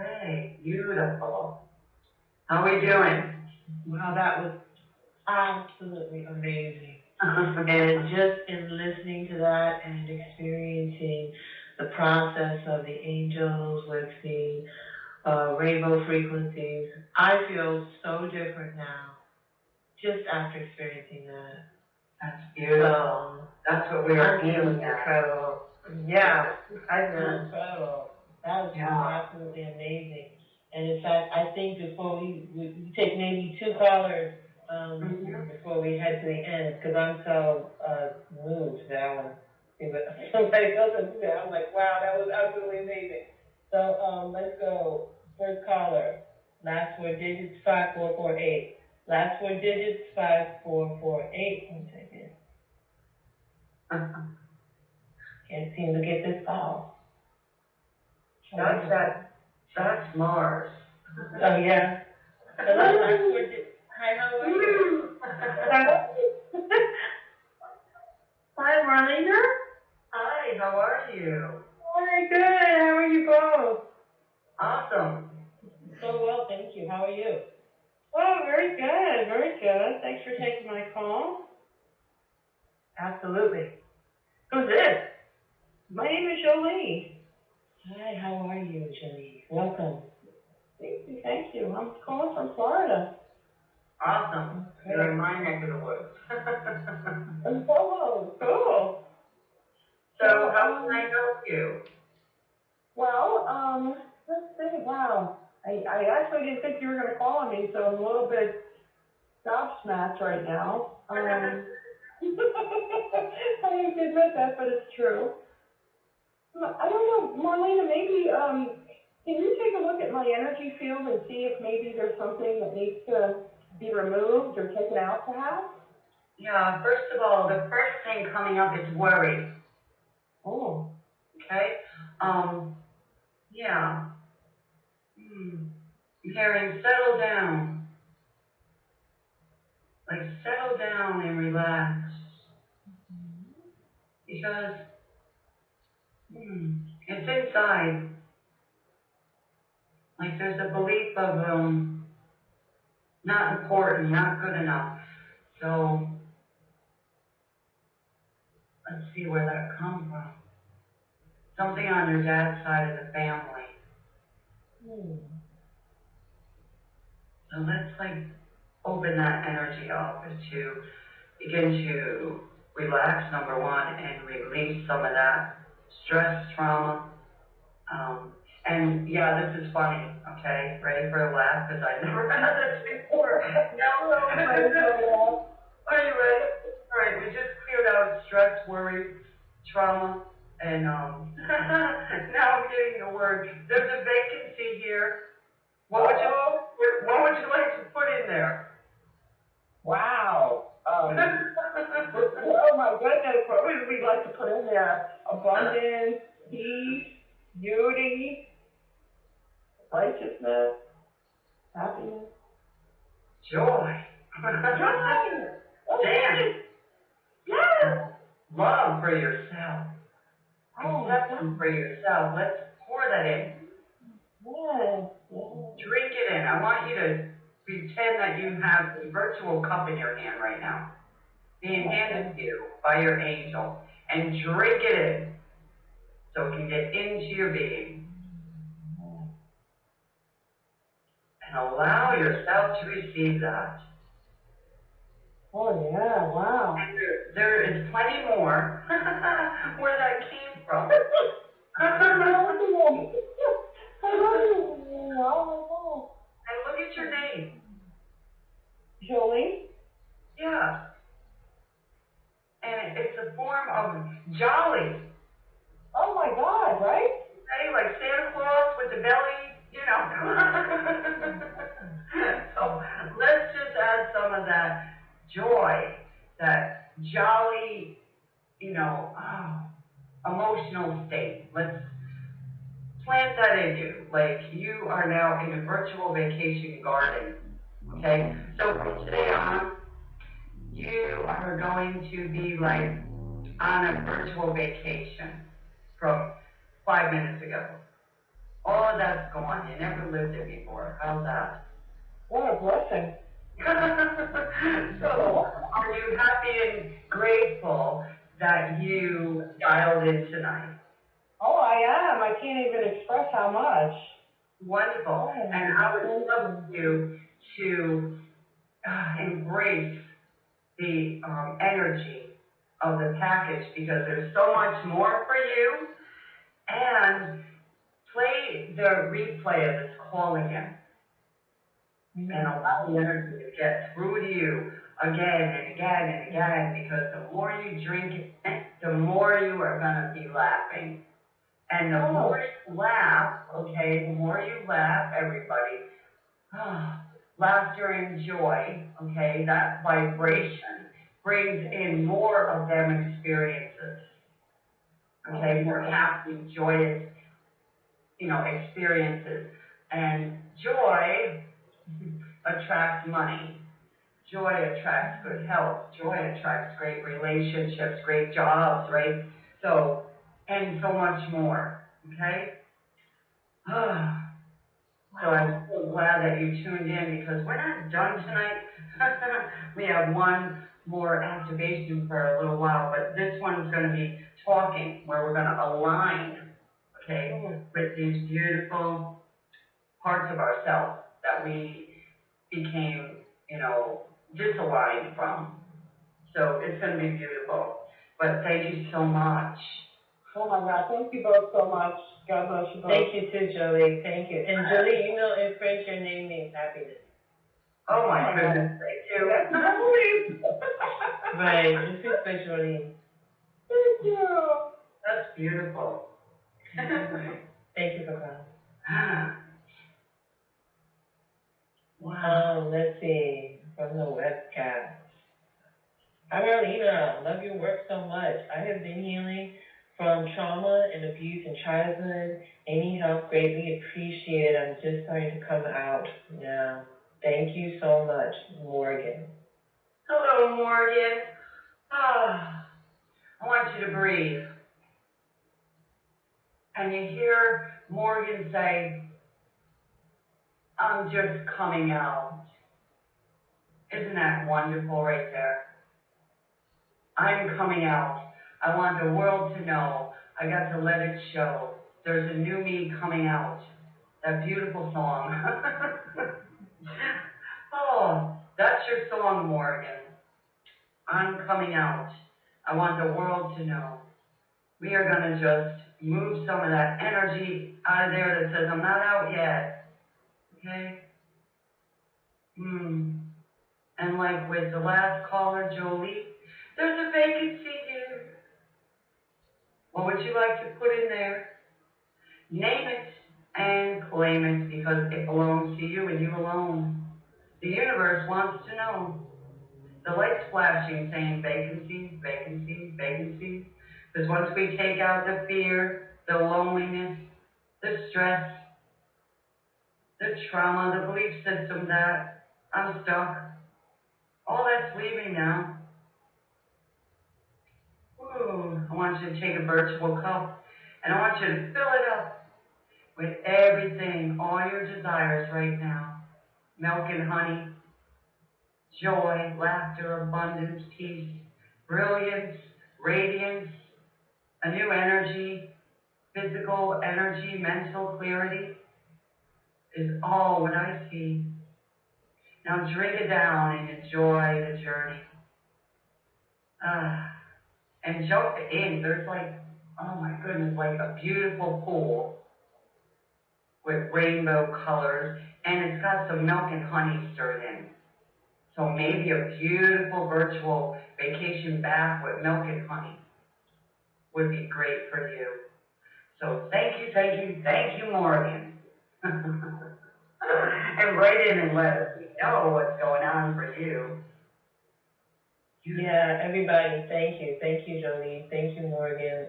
[SPEAKER 1] Okay, beautiful. How are we doing?
[SPEAKER 2] Wow, that was absolutely amazing. And just in listening to that and experiencing process of the angels with the rainbow frequencies. I feel so different now just after experiencing that.
[SPEAKER 1] That's beautiful. That's what we are
[SPEAKER 2] feeling
[SPEAKER 1] aiming at.
[SPEAKER 2] incredible. Yeah, I feel incredible. That was
[SPEAKER 1] Yeah.
[SPEAKER 2] absolutely amazing. And in fact, I think before we take maybe 2 callers before we head to the end, because I'm so moved that I want to see what somebody else has to say. I'm like, wow, that was absolutely amazing. So let's go. First caller. Last 4 digits 5448. Last 4 digits 5448. One second. Can't seem to get this call.
[SPEAKER 1] That's Mars.
[SPEAKER 2] Oh yeah. Hello, last 4 digits. Hi, how are you?
[SPEAKER 3] Hi, Marlena.
[SPEAKER 1] Hi, how are you?
[SPEAKER 2] Hi, good. How are you both?
[SPEAKER 1] Awesome.
[SPEAKER 2] So well, thank you. How are you?
[SPEAKER 3] Oh, very good, very good. Thanks for taking my call.
[SPEAKER 2] Absolutely. Who's this?
[SPEAKER 3] My name is Jolie.
[SPEAKER 2] Hi, how are you, Jenny? Welcome.
[SPEAKER 3] Thank you. I'm calling from Florida.
[SPEAKER 1] Awesome.
[SPEAKER 2] Okay.
[SPEAKER 1] You're in my neck of the woods.
[SPEAKER 3] Oh, cool.
[SPEAKER 1] So how can I help you?
[SPEAKER 3] Well, let's see. Wow. I actually didn't think you were going to call on me, so I'm a little bit gobsmacked right now. I hate to admit that, but it's true. I don't know, Marlena, maybe, can you take a look at my energy field and see if maybe there's something that needs to be removed or taken out perhaps?
[SPEAKER 1] Yeah, first of all, the first thing coming up is worry.
[SPEAKER 3] Oh.
[SPEAKER 1] Okay? Yeah. I'm hearing settle down. Like settle down and relax. Because it's inside. Like there's a belief of not important, not good enough. So let's see where that comes from. Something on your dad's side of the family. So let's like open that energy up to begin to relax, number one, and release some of that stress, trauma. And yeah, this is funny, okay? Ready for a laugh? Because I never had this before. No. Are you ready? All right, we just cleared out stress, worry, trauma, and now I'm getting the word. There's a vacancy here. What would you like to put in there?
[SPEAKER 3] Wow. Oh my goodness, what would we like to put in there? Abundance, peace, beauty, righteousness, happiness.
[SPEAKER 1] Joy.
[SPEAKER 3] Joy!
[SPEAKER 1] Dance.
[SPEAKER 3] Yes!
[SPEAKER 1] Love for yourself. Acceptance for yourself. Let's pour that in.
[SPEAKER 3] Yes.
[SPEAKER 1] Drink it in. I want you to pretend that you have a virtual cup in your hand right now, being handed to you by your angel, and drink it in so it can get into your being. And allow yourself to receive that.
[SPEAKER 3] Oh yeah, wow.
[SPEAKER 1] And there is plenty more where that came from.
[SPEAKER 3] I love you. Oh my God.
[SPEAKER 1] And look at your name.
[SPEAKER 3] Jolie?
[SPEAKER 1] Yeah. And it's a form of jolly.
[SPEAKER 3] Oh my God, right?
[SPEAKER 1] Okay, like Santa Claus with the belly, you know. So let's just add some of that joy, that jolly, emotional state. Let's plant that in you. Like you are now in a virtual vacation garden. Okay? So from today on, you are going to be like on a virtual vacation from 5 minutes ago. All of that's gone. You never lived it before. How's that?
[SPEAKER 3] What a blessing.
[SPEAKER 1] So, are you happy and grateful that you dialed in tonight?
[SPEAKER 3] Oh, I am. I can't even express how much.
[SPEAKER 1] Wonderful.
[SPEAKER 3] Oh,
[SPEAKER 1] And I would
[SPEAKER 3] thank
[SPEAKER 1] love
[SPEAKER 3] you.
[SPEAKER 1] you to embrace the energy of the package because there's so much more for you. And play the replay of this call again and allow the energy to get through to you again and again and again because the more you drink it, the more you are going to be laughing. And the more you laugh, okay, the more you laugh, everybody, laughter and joy, okay, that vibration brings in more of them experiences, okay, more happy, joyous, experiences. And joy attracts money. Joy attracts good health. Joy attracts great relationships, great jobs, right? So, and so much more, okay? So I'm so glad that you tuned in because we're not done tonight. We have one more activation for a little while, but this one's going to be talking where we're going to align, okay, with these beautiful parts of ourselves that we became, disaligned from. So it's going to be beautiful. But thank you so much.
[SPEAKER 3] Oh my God, thank you both so much. God bless you both.
[SPEAKER 2] Thank you too, Jolie. Thank you. And Jolie, in French, your name means happiness.
[SPEAKER 1] Oh my goodness, thank you.
[SPEAKER 3] That's Jolie.
[SPEAKER 2] Right, je suis très jolie.
[SPEAKER 3] Thank you.
[SPEAKER 1] That's beautiful.
[SPEAKER 2] Thank you for calling.
[SPEAKER 1] Wow.
[SPEAKER 2] Let's see, from the webcast. Hi, Marlena. Love your work so much. I have been healing from trauma and abuse in childhood. Any help greatly appreciated. I'm just starting to come out now. Thank you so much, Morgan.
[SPEAKER 1] Hello, Morgan. I want you to breathe. And you hear Morgan say, I'm just coming out. Isn't that wonderful right there? I'm coming out. I want the world to know. I got to let it show. There's a new me coming out. That beautiful song. Oh, that's your song, Morgan. I'm coming out. I want the world to know. We are going to just move some of that energy out of there that says, I'm not out yet. Okay? And like with the last caller, Jolie, there's a vacancy here. What would you like to put in there? Name it and claim it because it belongs to you and you alone. The universe wants to know. The light's flashing saying vacancy, vacancy, vacancy. Because once we take out the fear, the loneliness, the stress, the trauma, the belief system that I'm stuck, all that's leaving now. Ooh, I want you to take a virtual cup and I want you to fill it up with everything, all your desires right now. Milk and honey, joy, laughter, abundance, peace, brilliance, radiance, a new energy, physical energy, mental clarity is all what I see. Now drink it down and enjoy the journey. And jump in. There's like, oh my goodness, like a beautiful pool with rainbow colors, and it's got some milk and honey stirred in. So maybe a beautiful virtual vacation bath with milk and honey would be great for you. So thank you, Morgan. And write in and let us know what's going on for you.
[SPEAKER 2] Yeah, everybody, thank you. Thank you, Jolie. Thank you, Morgan.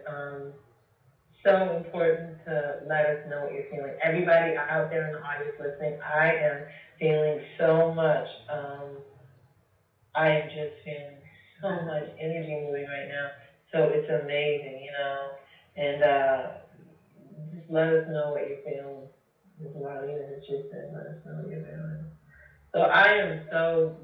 [SPEAKER 2] So important to let us know what you're feeling. Everybody out there in the audience listening, I am feeling so much. I am just feeling so much energy moving right now. So it's amazing, And just let us know what you're feeling. Ms. Marlena has just said, let us know what you're feeling. So I am so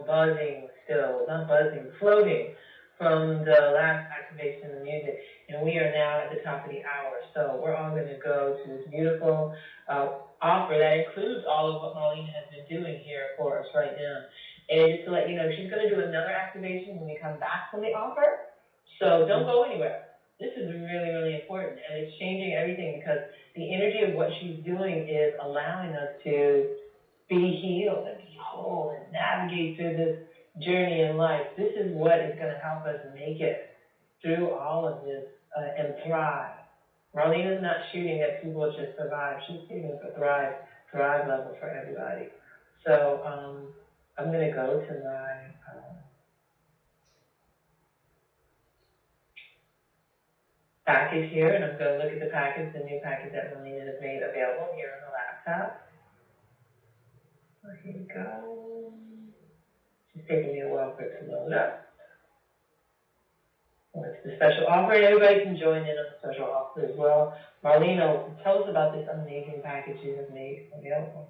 [SPEAKER 2] buzzing still, not buzzing, floating from the last activation of music, and we are now at the top of the hour. So we're all going to go to this beautiful offer that includes all of what Marlena has been doing here for us right now. And just to let you know, she's going to do another activation when we come back from the offer. So don't go anywhere. This is really, really important, and it's changing everything because the energy of what she's doing is allowing us to be healed and be whole and navigate through this journey in life. This is what is going to help us make it through all of this and thrive. Marlena's not shooting at people just survive. She's shooting for thrive level for everybody. So I'm going to go to my package here, and I'm going to look at the package, the new package that Marlena has made available here on the laptop. So here we go. It's taking me a while for it to load up. Well, it's the special offer, and everybody can join in on the special offer as well. Marlena, tell us about this amazing package you have made available.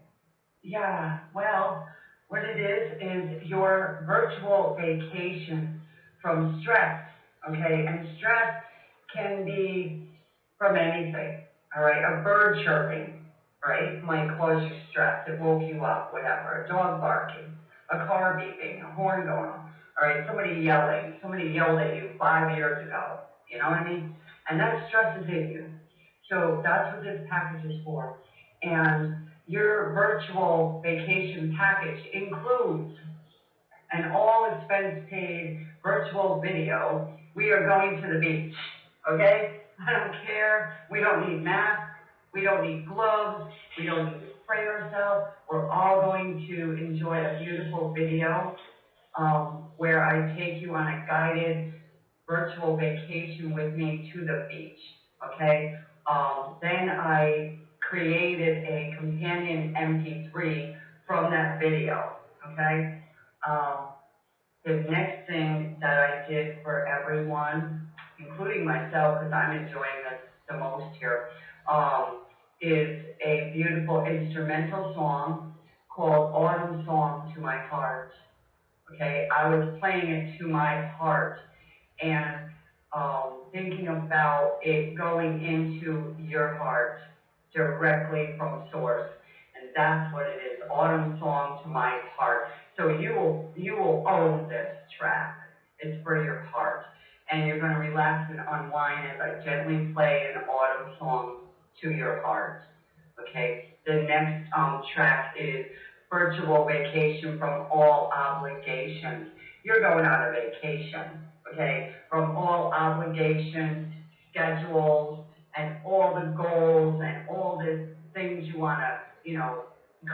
[SPEAKER 1] Yeah, well, what it is your virtual vacation from stress, okay? And stress can be from anything, all right? A bird chirping, right, might cause you stress. It woke you up, whatever. A dog barking, a car beeping, a horn going on, all right? Somebody yelling. Somebody yelled at you 5 years ago, you know what I mean? And that stresses in you. So that's what this package is for. And your virtual vacation package includes an all expense paid virtual video. We are going to the beach, okay? I don't care. We don't need masks. We don't need gloves. We don't need to spray ourselves. We're all going to enjoy a beautiful video where I take you on a guided virtual vacation with me to the beach, okay? Then I created a companion MP3 from that video, okay? The next thing that I did for everyone, including myself, because I'm enjoying this the most here, is a beautiful instrumental song called Autumn Song to My Heart. Okay, I was playing it to my heart and thinking about it going into your heart directly from source. And that's what it is, Autumn Song to My Heart. So you will own this track. It's for your heart. And you're going to relax and unwind as I gently play an autumn song to your heart. Okay, the next track is Virtual Vacation from All Obligations. You're going on a vacation, okay, from all obligations, schedules, and all the goals and all the things you want to,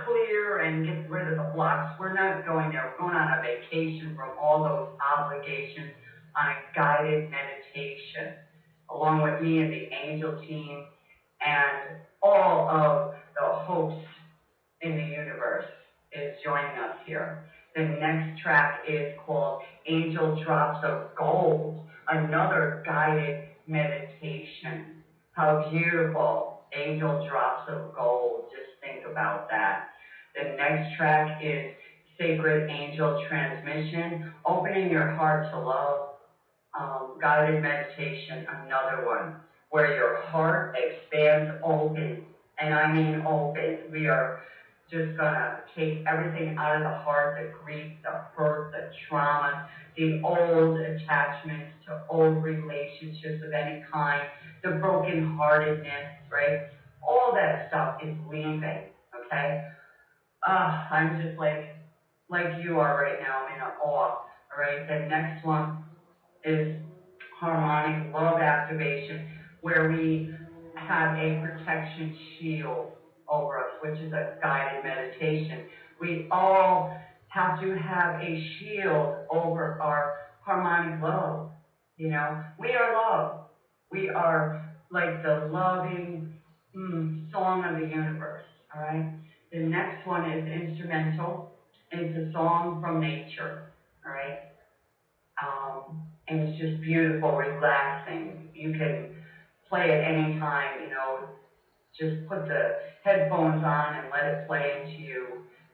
[SPEAKER 1] clear and get rid of the blocks. We're not going there. We're going on a vacation from all those obligations on a guided meditation, along with me and the angel team and all of the hosts in the universe is joining us here. The next track is called Angel Drops of Gold, another guided meditation. How beautiful, Angel Drops of Gold. Just think about that. The next track is Sacred Angel Transmission, opening your heart to love. Guided meditation, another one, where your heart expands open, and I mean open. We are just gonna take everything out of the heart, the grief, the hurt, the trauma, the old attachments to old relationships of any kind, the brokenheartedness, right? All that stuff is leaving, okay? I'm just like you are right now, I'm in awe, all right? The next one is harmonic love activation, where we have a protection shield over us, which is a guided meditation. We all have to have a shield over our harmonic love. We are love. We are like the loving song of the universe, all right? The next one is instrumental. It's a song from nature, all right? And it's just beautiful, relaxing. You can play it anytime, just put the headphones on and let it play into you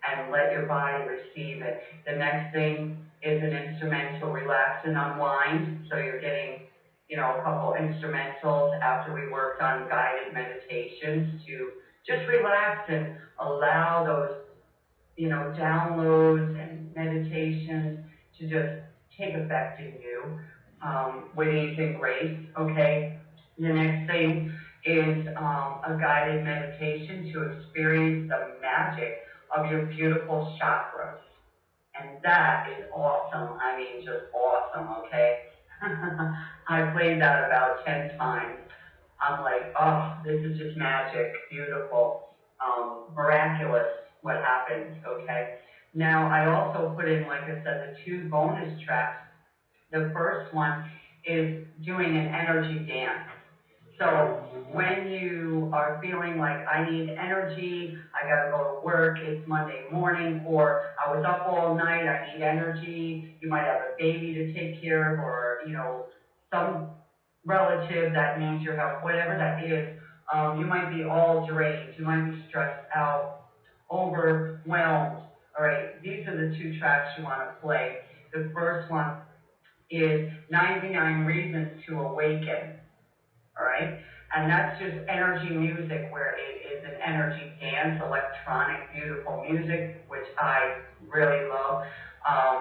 [SPEAKER 1] and let your body receive it. The next thing is an instrumental relax and unwind. So you're getting, a couple instrumentals after we worked on guided meditations to just relax and allow those, downloads and meditations to just take effect in you with ease and grace, okay? The next thing is a guided meditation to experience the magic of your beautiful chakras. And that is awesome. I mean, just awesome, okay? I played that about 10 times. I'm like, oh, this is just magic, beautiful, miraculous what happens, okay? Now, I also put in, like I said, the 2 bonus tracks. The first one is doing an energy dance. So when you are feeling like I need energy, I gotta go to work, it's Monday morning, or I was up all night, I need energy, you might have a baby to take care of, or, some relative that needs your help, whatever that is, you might be all drained, you might be stressed out, overwhelmed. All right, these are the 2 tracks you wanna play. The first one is 99 Reasons to Awaken. All right? And that's just energy music where it is an energy dance, electronic, beautiful music, which I really love.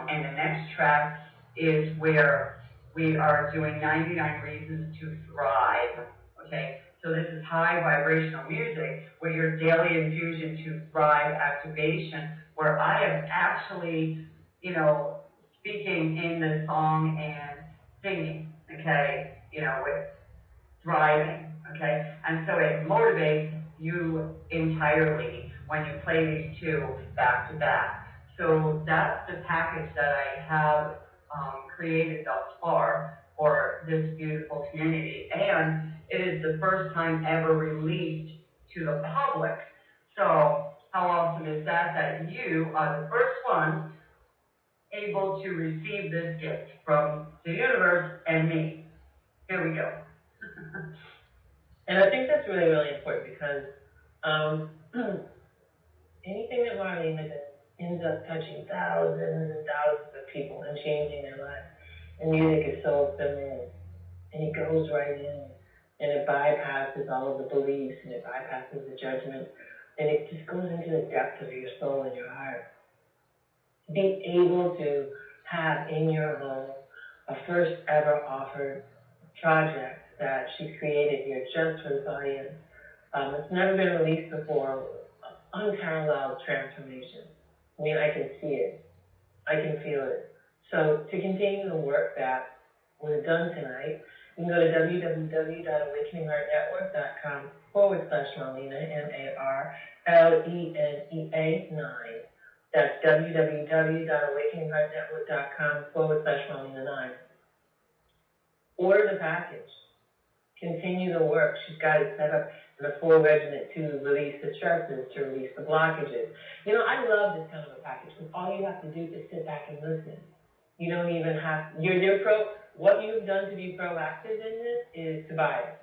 [SPEAKER 1] And the next track is where we are doing 99 Reasons to Thrive, okay? So this is high vibrational music with your daily infusion to thrive activation, where I am actually, speaking in the song and singing, okay? With thriving, okay? And so it motivates you entirely when you play these 2 back to back. So that's the package that I have created thus far for this beautiful community. And it is the first time ever released to the public. So how awesome is that, that you are the first one able to receive this gift from the universe and me. Here we go.
[SPEAKER 2] And I think that's really, really important because anything that Marlena does ends up touching thousands and thousands of people and changing their lives. And music is so ephemeral, and it goes right in, and it bypasses all of the beliefs, and it bypasses the judgment, and it just goes into the depth of your soul and your heart. To be able to have in your home a first ever offered project that she created here just for this audience. It's never been released before. Unparalleled transformation. I mean, I can see it. I can feel it. So to continue the work that was done tonight, you can go to www.awakeningheartnetwork.com/Marlena, MARLENEA9. That's www.awakeningheartnetwork.com/Marlena9. Order the package. Continue the work. She's got it set up in a full regiment to release the stresses, to release the blockages. I love this kind of a package because all you have to do is sit back and listen. You don't even have, what you've done to be proactive in this is to buy it.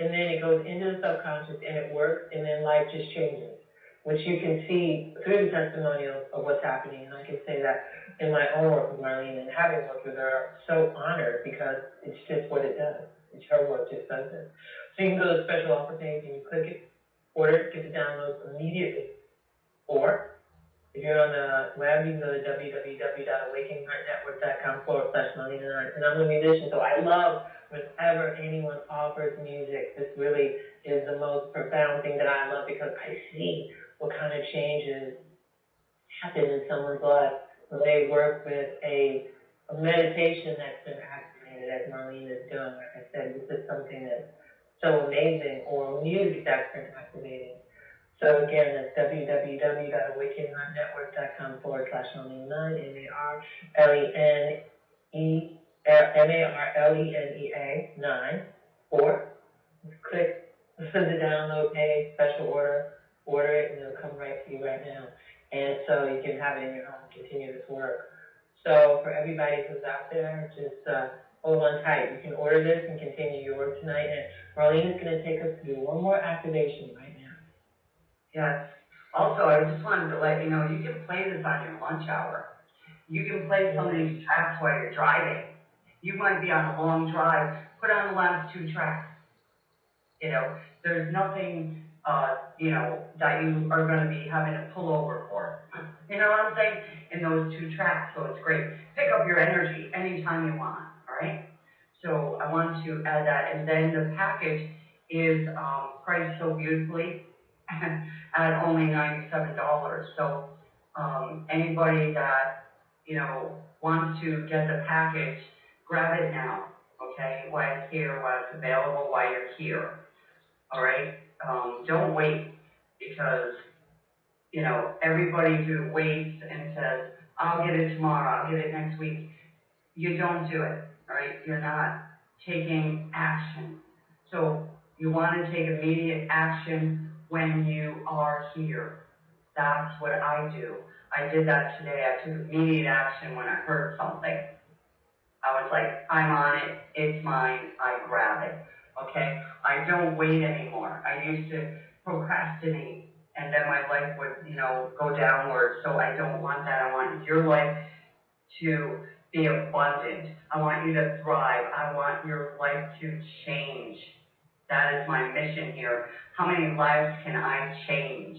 [SPEAKER 2] And then it goes into the subconscious and it works, and then life just changes, which you can see through the testimonials of what's happening. And I can say that in my own work with Marlene and having worked with her, I'm so honored because it's just what it does. It's her work just does it. So you can go to the special offer page and you click it, order it, get the downloads immediately. Or if you're on the web, you can go to www.awakeningheartnetwork.com/Marlena9. And I'm a musician, so I love whenever anyone offers music. This really is the most profound thing that I love because I see what kind of changes happen in someone's life when they work with a meditation that's been activated, as Marlene is doing. Like I said, this is something that's so amazing, or music that's been activated. So again, that's www.awakeningheartnetwork.com/Marlena9, MARLENEA9, or just click the download page, special order it, and it'll come right to you right now. And so you can have it in your home and continue this work. So for everybody who's out there, just hold on tight. You can order this and continue your work tonight. And Marlene is going to take us through one more activation right now.
[SPEAKER 1] Yes. Also, I just wanted to let you know, you can play this on your lunch hour. You can play some of these tracks while you're driving. You might be on a long drive, put on the last two tracks. You know, there's nothing, that you are gonna be having to pull over for. You know what I'm saying? In those two tracks, so it's great. Pick up your energy anytime you want, all right? So I wanted to add that, and then the package is, priced so beautifully at only $97. So, anybody that, wants to get the package, grab it now, okay? While it's here, while it's available, while you're here. All right, don't wait, because, everybody who waits and says, I'll get it tomorrow, I'll get it next week, you don't do it, all right? You're not taking action. So you want to take immediate action when you are here. That's what I do. I did that today. I took immediate action when I heard something. I was like, I'm on it, it's mine, I grab it, okay? I don't wait anymore. I used to procrastinate, and then my life would, go downward, so I don't want that. I want your life to be abundant. I want you to thrive. I want your life to change. That is my mission here. How many lives can I change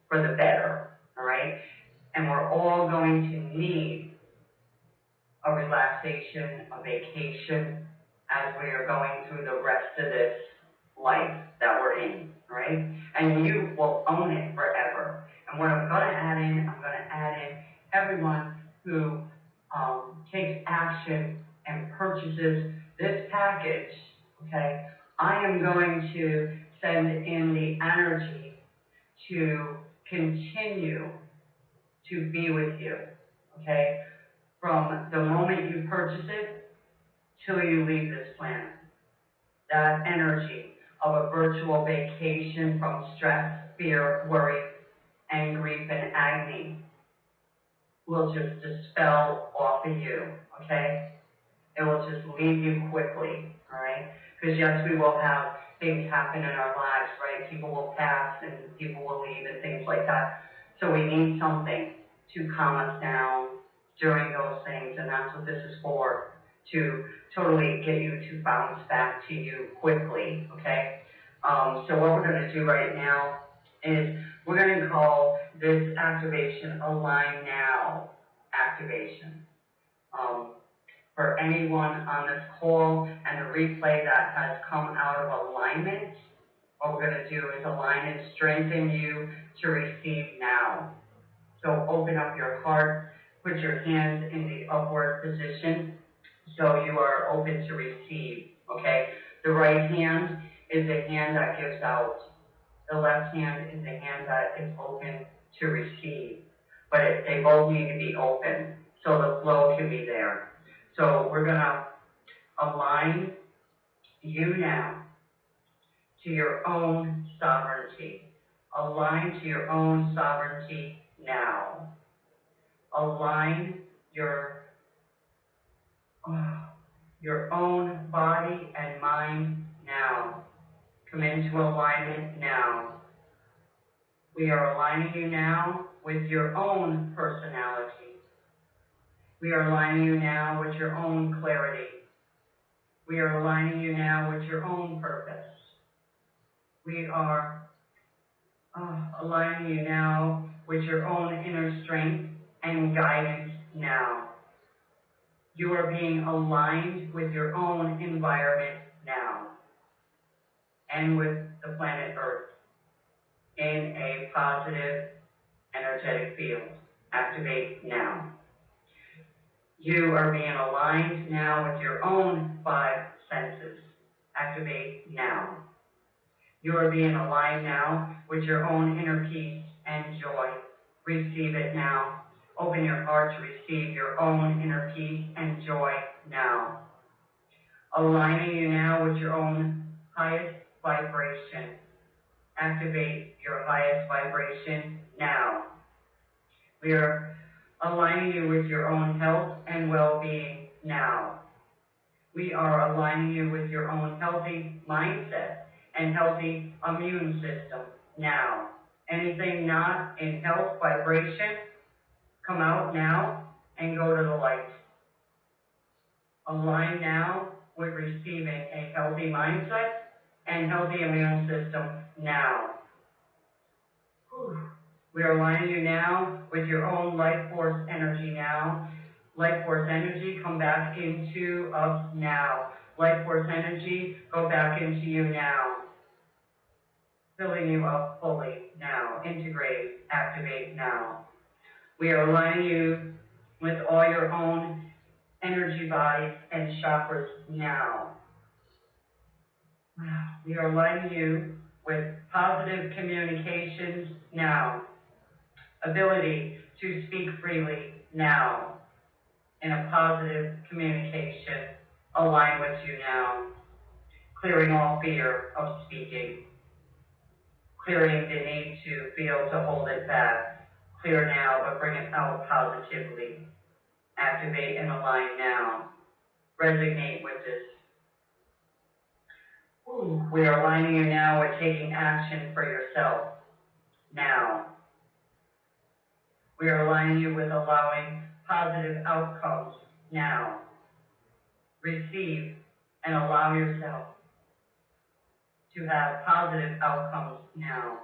[SPEAKER 1] for the better, all right? And we're all going to need a relaxation, a vacation, as we are going through the rest of this life that we're in, right? And you will own it forever. And what I'm going to add in everyone who takes action and purchases this package, okay? I am going to send in the energy to continue to be with you, okay? From the moment you purchase it till you leave this planet. That energy of a virtual vacation from stress, fear, worry, and grief and agony will just dispel off of you, okay? It will just leave you quickly, all right? Because yes, we will have things happen in our lives, right? People will pass and people will leave and things like that. So we need something to calm us down during those things, and that's what this is for, to totally get you to bounce back to you quickly, okay? So what we're going to do right now is we're going to call this activation Align Now activation. For anyone on this call and the replay that has come out of alignment, what we're going to do is align and strengthen you to receive now. So open up your heart, put your hands in the upward position so you are open to receive, okay? The right hand is the hand that gives out. The left hand is the hand that is open to receive. But they both need to be open so the flow can be there. So we're going to align you now to your own sovereignty. Align to your own sovereignty now. Align your own body and mind now. Come into alignment now. We are aligning you now with your own personality. We are aligning you now with your own clarity. We are aligning you now with your own purpose. We are aligning you now with your own inner strength and guidance now. You are being aligned with your own environment now and with the planet Earth in a positive energetic field. Activate now. You are being aligned now with your own 5 senses. Activate now. You are being aligned now with your own inner peace and joy. Receive it now. Open your heart to receive your own inner peace and joy now. Aligning you now with your own highest vibration. Activate your highest vibration now. We are aligning you with your own health and well-being now. We are aligning you with your own healthy mindset and healthy immune system now. Anything not in health vibration, come out now and go to the light. Align now with receiving a healthy mindset and healthy immune system now. Whew. We are aligning you now with your own life force energy now. Life force energy, come back into us now. Life force energy, go back into you now. Filling you up fully now. Integrate, activate now. We are aligning you with all your own energy bodies and chakras now. We are aligning you with positive communications now. Ability to speak freely now. In a positive communication, align with you now. Clearing all fear of speaking. Clearing the need to feel to hold it back. Clear now, but bring it out positively. Activate and align now. Resonate with this. Ooh, we are aligning you now with taking action for yourself now. We are aligning you with allowing positive outcomes now. Receive and allow yourself to have positive outcomes now.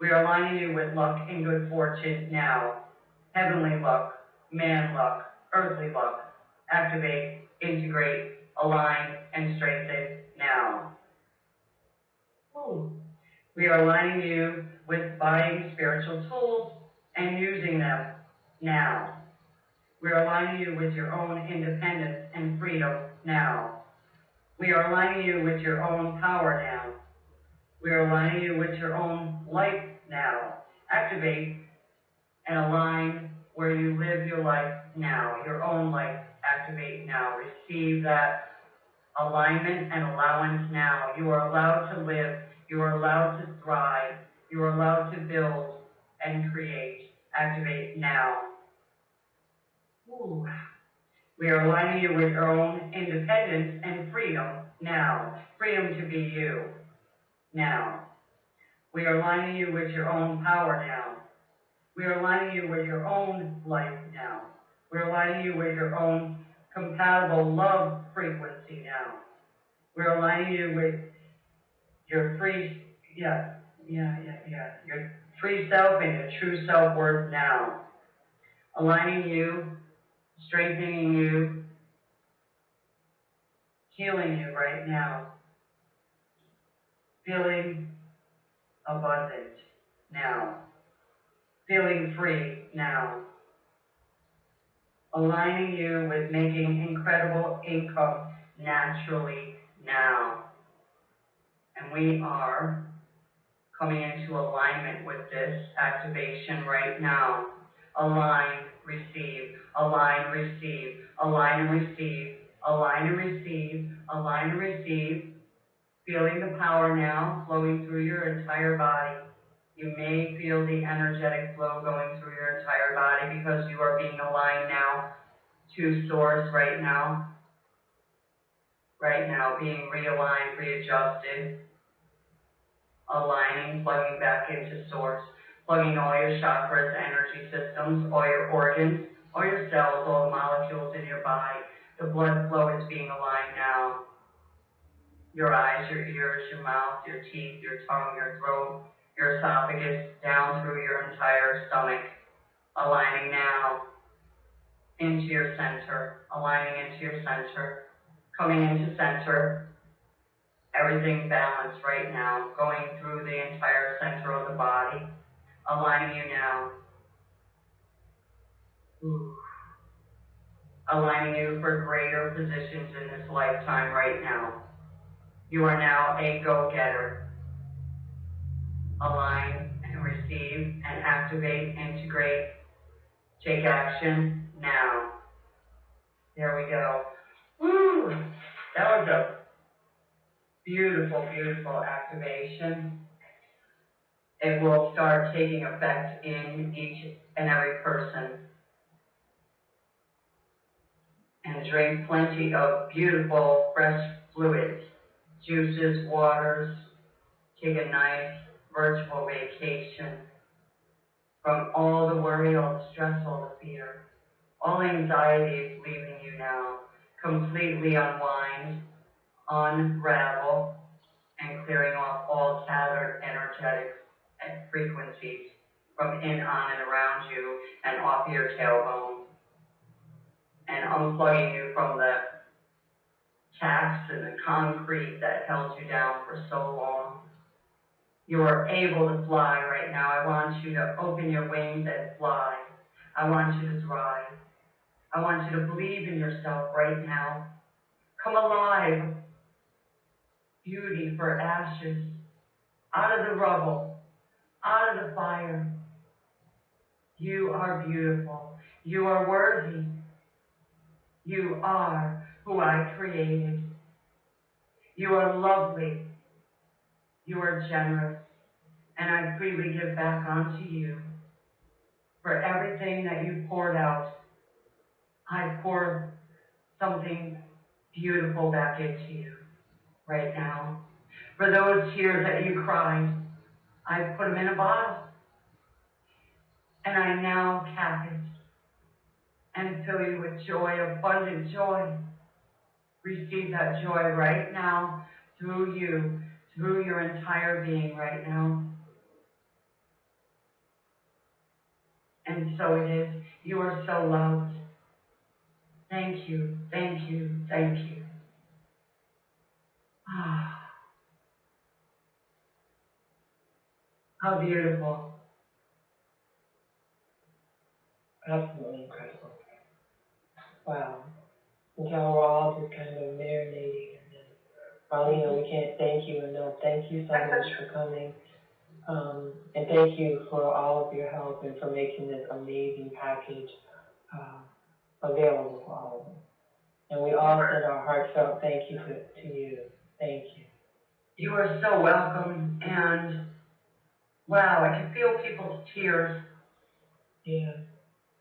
[SPEAKER 1] We are aligning you with luck and good fortune now. Heavenly luck, man luck, earthly luck. Activate, integrate, align, and strengthen now. Ooh. We are aligning you with buying spiritual tools and using them now. We are aligning you with your own independence and freedom now. We are aligning you with your own power now. We are aligning you with your own life now. Activate and align where you live your life now, your own life. Activate now. Receive that alignment and allowance now. You are allowed to live. You are allowed to thrive. You are allowed to build and create. Activate now. Ooh. We are aligning you with your own independence and freedom now. Freedom to be you now. We are aligning you with your own power now. We are aligning you with your own life now. We're aligning you with your own compatible love frequency now. We're aligning you with your free, your free self and your true self-worth now. Aligning you, strengthening you, healing you right now. Feeling abundant now. Feeling free now. Aligning you with making incredible income naturally now. And we are coming into alignment with this activation right now. Align, receive, align, receive, align and receive, align and receive, align and receive. Feeling the power now flowing through your entire body. You may feel the energetic flow going through your entire body because you are being aligned now to source right now. Right now, being realigned, readjusted, aligning, plugging back into source, plugging all your chakras, energy systems, all your organs, all your cells, all the molecules in your body. The blood flow is being aligned now. Your eyes, your ears, your mouth, your teeth, your tongue, your throat, your esophagus, down through your entire stomach, aligning now into your center, aligning into your center, coming into center, everything balanced right now, going through the entire center of the body, aligning you now. Ooh. Aligning you for greater positions in this lifetime right now. You are now a go-getter. Align and receive and activate, integrate, take action now. There we go. Woo! That was a beautiful, beautiful activation. It will start taking effect in each and every person. And drink plenty of beautiful, fresh fluids, juices, waters. Take a nice virtual vacation from all the worry, all the stress, all the fear. All anxiety is leaving you now. Completely unwind, unravel, and clearing off all scattered energetic frequencies from in, on, and around you and off your tailbone, and unplugging you from the tacks and the concrete that held you down for so long. You are able to fly right now. I want you to open your wings and fly. I want you to thrive. I want you to believe in yourself right now. Come alive. Beauty for ashes. Out of the rubble. Out of the fire. You are beautiful. You are worthy. You are who I created. You are lovely. You are generous. And I freely give back onto you for everything that you poured out. I pour something beautiful back into you right now. For those tears that you cried, I put them in a bottle. And I now cap it and fill you with joy, abundant joy. Receive that joy right now through you, through your entire being right now. And so it is. You are so loved. Thank you, thank you, thank you. Ah, how beautiful.
[SPEAKER 2] Absolutely incredible. Wow. And how we're all just kind of marinating. And then, Marlena, we can't thank you enough. Thank you so much for coming. And thank you for all of your help and for making this amazing package available for all of us. And we all send our heartfelt thank you to you. Thank you.
[SPEAKER 1] You are so welcome. And wow, I can feel people's tears.
[SPEAKER 2] Yeah.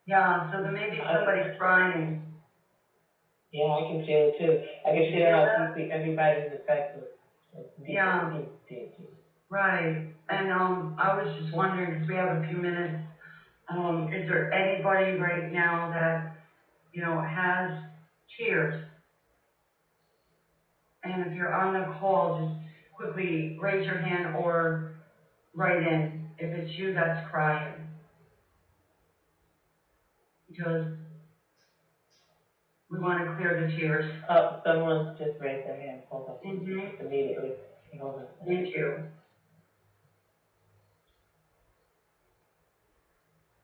[SPEAKER 1] Yeah, so there may be somebody crying.
[SPEAKER 2] Yeah, I can feel it too. I can feel how deeply everybody's affected. Deep,
[SPEAKER 1] Yeah.
[SPEAKER 2] deep.
[SPEAKER 1] Right. And I was just wondering, because we have a few minutes, is there anybody right now that, has tears? And if you're on the call, just quickly raise your hand or write in if it's you that's crying. Because we want to clear the tears.
[SPEAKER 2] Oh, someone just raised their hand. Hold on.
[SPEAKER 1] Mm-hmm.
[SPEAKER 2] Just immediately. Hold on.
[SPEAKER 1] Thank you.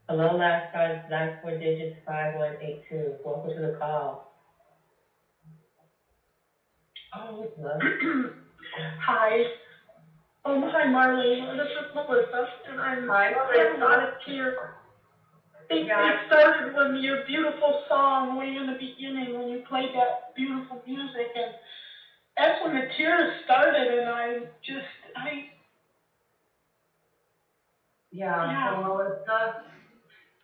[SPEAKER 2] Hello, last four digits, 5182. Welcome to the call.
[SPEAKER 3] Oh,
[SPEAKER 2] Hello?
[SPEAKER 3] hi. Hi, Marlene. This is Melissa, and
[SPEAKER 1] Hi,
[SPEAKER 3] I have a lot
[SPEAKER 1] Melissa.
[SPEAKER 3] of tears. It
[SPEAKER 1] Yeah.
[SPEAKER 3] started when your beautiful song way in the beginning, when you played that beautiful music, and that's when the tears started, and
[SPEAKER 1] Yeah.
[SPEAKER 3] yeah.
[SPEAKER 1] So Melissa,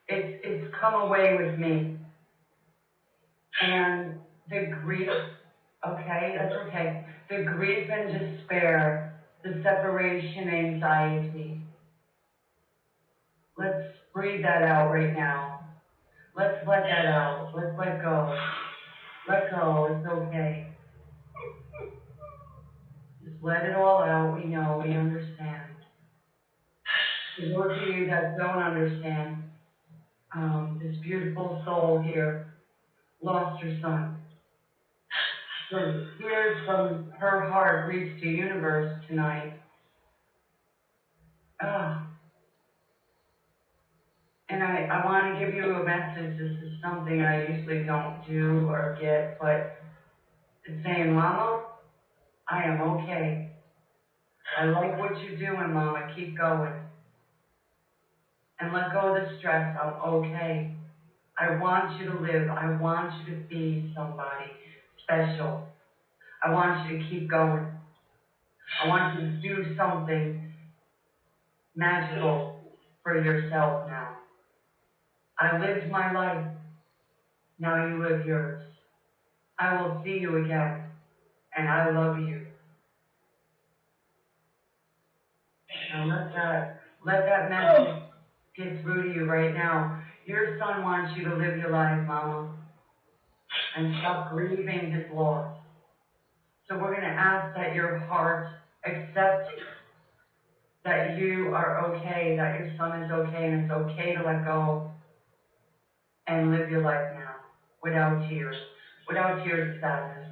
[SPEAKER 1] it's come away with me, and the grief. Okay, that's okay. The grief and despair, the separation anxiety. Let's breathe that out right now. Let's let that out. Let's let go. Let go. It's okay. Just let it all out. We know. We understand. For those of you that don't understand, this beautiful soul here lost her son. So tears from her heart reached the universe tonight. Ah, and I want to give you a message. This is something I usually don't do or get, but it's saying, Mama, I am okay. I like what you're doing, Mama. Keep going. And let go of the stress. I'm okay. I want you to live. I want you to be somebody special. I want you to keep going. I want you to do something magical for yourself now. I lived my life. Now you live yours. I will see you again. And I love you. Now let that message get through to you right now. Your son wants you to live your life, Mama, and stop grieving his loss. So we're going to ask that your heart accept that you are okay, that your son is okay, and it's okay to let go and live your life now without tears of sadness.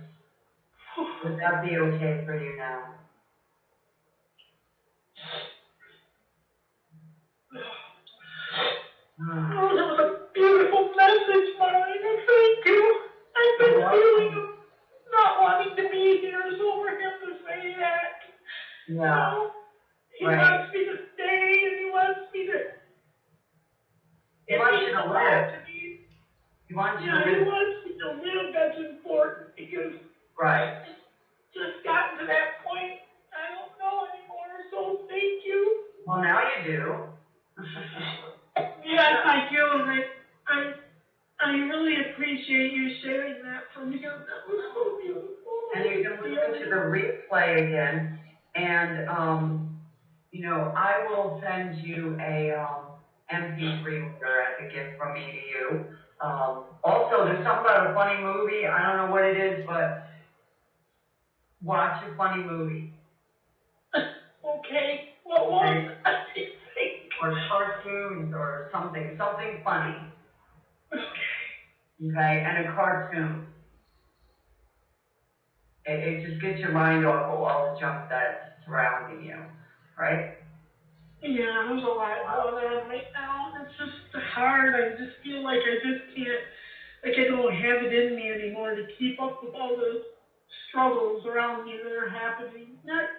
[SPEAKER 1] Would that be okay for you now?
[SPEAKER 2] Oh, that was a beautiful message, Marlena. Thank you. I've been feeling not wanting to be here, so for him to say that, you know, he wants me to stay and he wants me to.
[SPEAKER 1] He wants you to live. He wants you to live.
[SPEAKER 2] He wants me to live. That's important because I just gotten to that point. I don't know anymore. So thank you.
[SPEAKER 1] Well, now you do.
[SPEAKER 2] Yes, I do, and I really appreciate you sharing that from him. That was so beautiful.
[SPEAKER 1] And you can listen to the replay again, and I will send you a MP3 recorder as a gift from me to you. Also, there's something about a funny movie. I don't know what it is, but watch a funny movie.
[SPEAKER 2] Okay. What was it?
[SPEAKER 1] Or cartoons or something funny. Okay, and a cartoon. It just gets your mind off of all the junk that's surrounding you, right?
[SPEAKER 2] Yeah, there's a lot going on right now. It's just hard. I just feel like I just can't, like I don't have it in me anymore to keep up with all the struggles around me that are happening. Not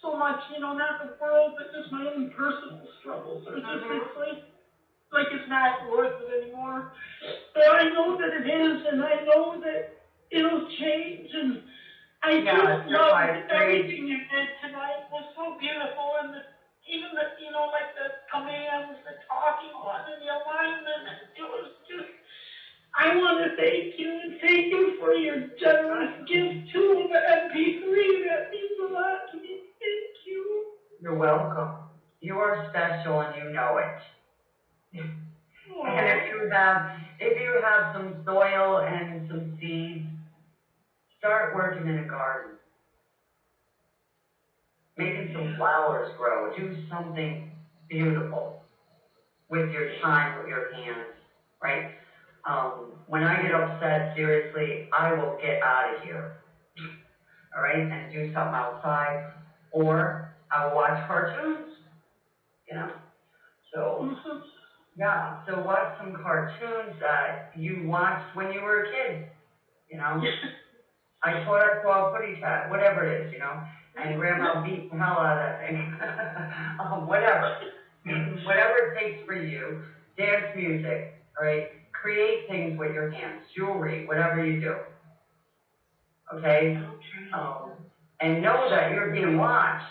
[SPEAKER 2] so much, not the world, but just my own personal struggles. It's just, it's like it's not worth it anymore. But I know that it is, and I know that it'll change, and I just loved everything you did tonight. It was so beautiful, and even the, like the commands, the talking on, and the alignment, it was just, I want to thank you, and thank you for your generous gift too, the MP3. That means a lot to me. Thank you.
[SPEAKER 1] You're welcome. You are special, and you know it. And if you have some soil and some seeds, start working in a garden. Making some flowers grow. Do something beautiful with your time, with your hands, right? When I get upset, seriously, I will get out of here, all right, and do something outside, or I will watch cartoons, So, so watch some cartoons that you watched when you were a kid, I taught her to a putty cat, whatever it is, and Grandma beat the hell out of that thing. Whatever. Whatever it takes for you, dance music, all right? Create things with your hands, jewelry, whatever you do. Okay? And know that you're being watched.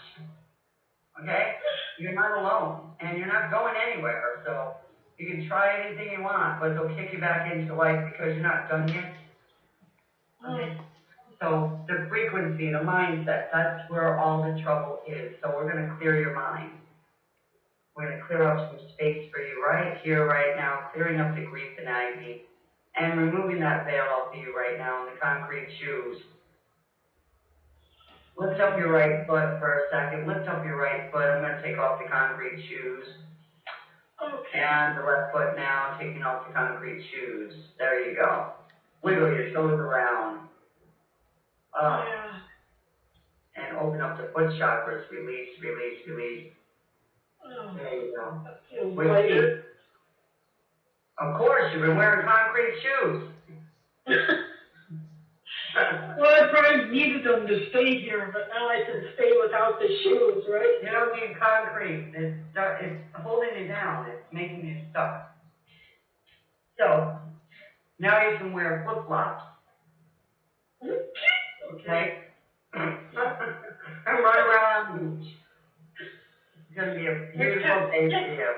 [SPEAKER 1] Okay? You're not alone, and you're not going anywhere, so you can try anything you want, but they'll kick you back into life because you're not done yet. Okay? So the frequency, the mindset, that's where all the trouble is. So we're going to clear your mind. We're going to clear up some space for you right here, right now, clearing up the grief and agony, and removing that veil off of you right now in the concrete shoes. Lift up your right foot for a second. Lift up your right foot. I'm going to take off the concrete shoes. Okay. And the left foot now, taking off the concrete shoes. There you go. Wiggle your toes around. Up. And open up the foot chakras. Release, release, release. There you go. With of course, you've been wearing concrete shoes.
[SPEAKER 2] Well, I probably needed them to stay here, but now I can stay without the shoes, right?
[SPEAKER 1] You don't need concrete. It's holding you down. It's making you stuck. So, now you can wear flip-flops. Okay? And run around on the beach. It's going to be a beautiful day for you.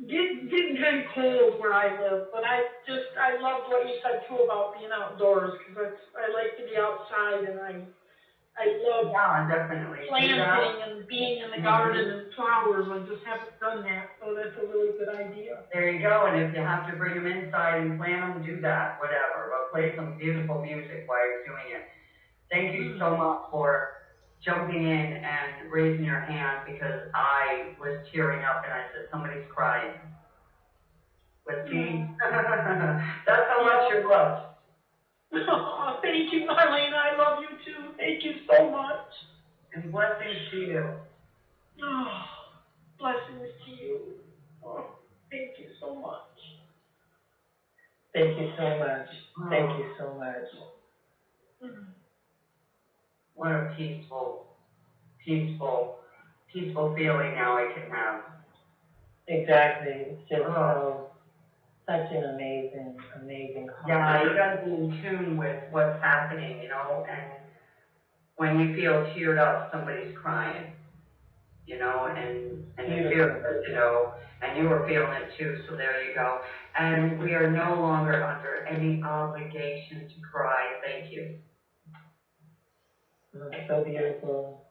[SPEAKER 2] Getting kind of cold where I live, but I loved what you said too about being outdoors, because I like to be outside, and I love
[SPEAKER 1] Yeah, definitely. Do that.
[SPEAKER 2] planting and being in the garden and flowers. I just haven't done that, so that's a really good idea.
[SPEAKER 1] There you go, and if you have to bring them inside and plant them, do that, whatever. But play some beautiful music while you're doing it. Thank you so much for jumping in and raising your hand because I was tearing up and I said, somebody's crying. Let's see. That's how much you're loved.
[SPEAKER 2] Oh, thank you, Marlene. I love you too. Thank you so much.
[SPEAKER 1] And blessings to you.
[SPEAKER 2] Oh, blessings to you. Oh, thank you so much. Thank you so much. Thank you so much.
[SPEAKER 1] What a peaceful feeling now I can have.
[SPEAKER 2] Exactly. It's just such an amazing call.
[SPEAKER 1] Yeah, you gotta be in tune with what's happening, and when you feel teared up, somebody's crying, and it feels good, and you were feeling it too, so there you go. And we are no longer under any obligation to cry. Thank you.
[SPEAKER 2] So beautiful.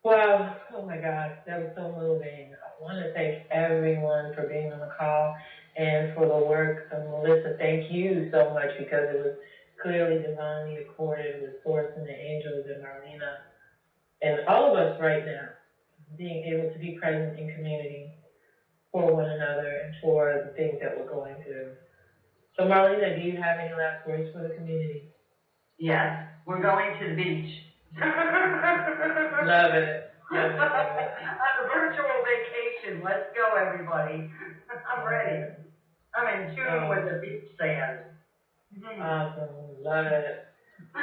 [SPEAKER 2] Wow, oh my gosh, that was so moving. I want to thank everyone for being on the call and for the work. Melissa, thank you so much because it was clearly divinely accorded with Source and the angels and Marlena and all of us right now, being able to be present in community for one another and for the things that we're going through. So Marlena, do you have any last words for the community?
[SPEAKER 1] Yes, we're going to the beach.
[SPEAKER 2] Love it. Love it.
[SPEAKER 1] On a virtual vacation. Let's go, everybody. I'm ready. I'm in tune with the beach sand.
[SPEAKER 2] Awesome. Love it.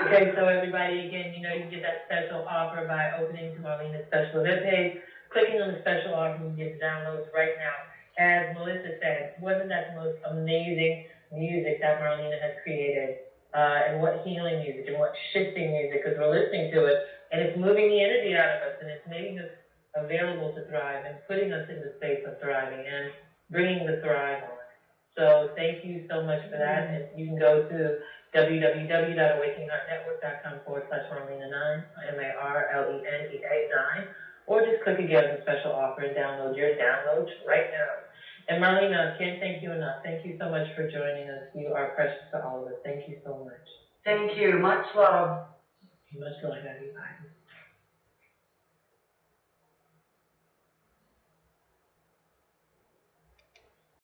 [SPEAKER 2] Okay, so everybody, again, you can get that special offer by opening to Marlena's special event page, clicking on the special offer, you can get the downloads right now. As Melissa said, wasn't that the most amazing music that Marlena has created? And what healing music and what shifting music, because we're listening to it, and it's moving the energy out of us, and it's making us available to thrive and putting us in the space of thriving and bringing the thrive on. So thank you so much for that. And you can go to www.awakeningheartnetwork.com/Marlena9, MARLENEA9, or just click again on the special offer and download your downloads right now. And Marlena, can't thank you enough. Thank you so much for joining us. You are precious to all of us. Thank you so much.
[SPEAKER 1] Thank you. Much love.
[SPEAKER 2] Much love, everybody.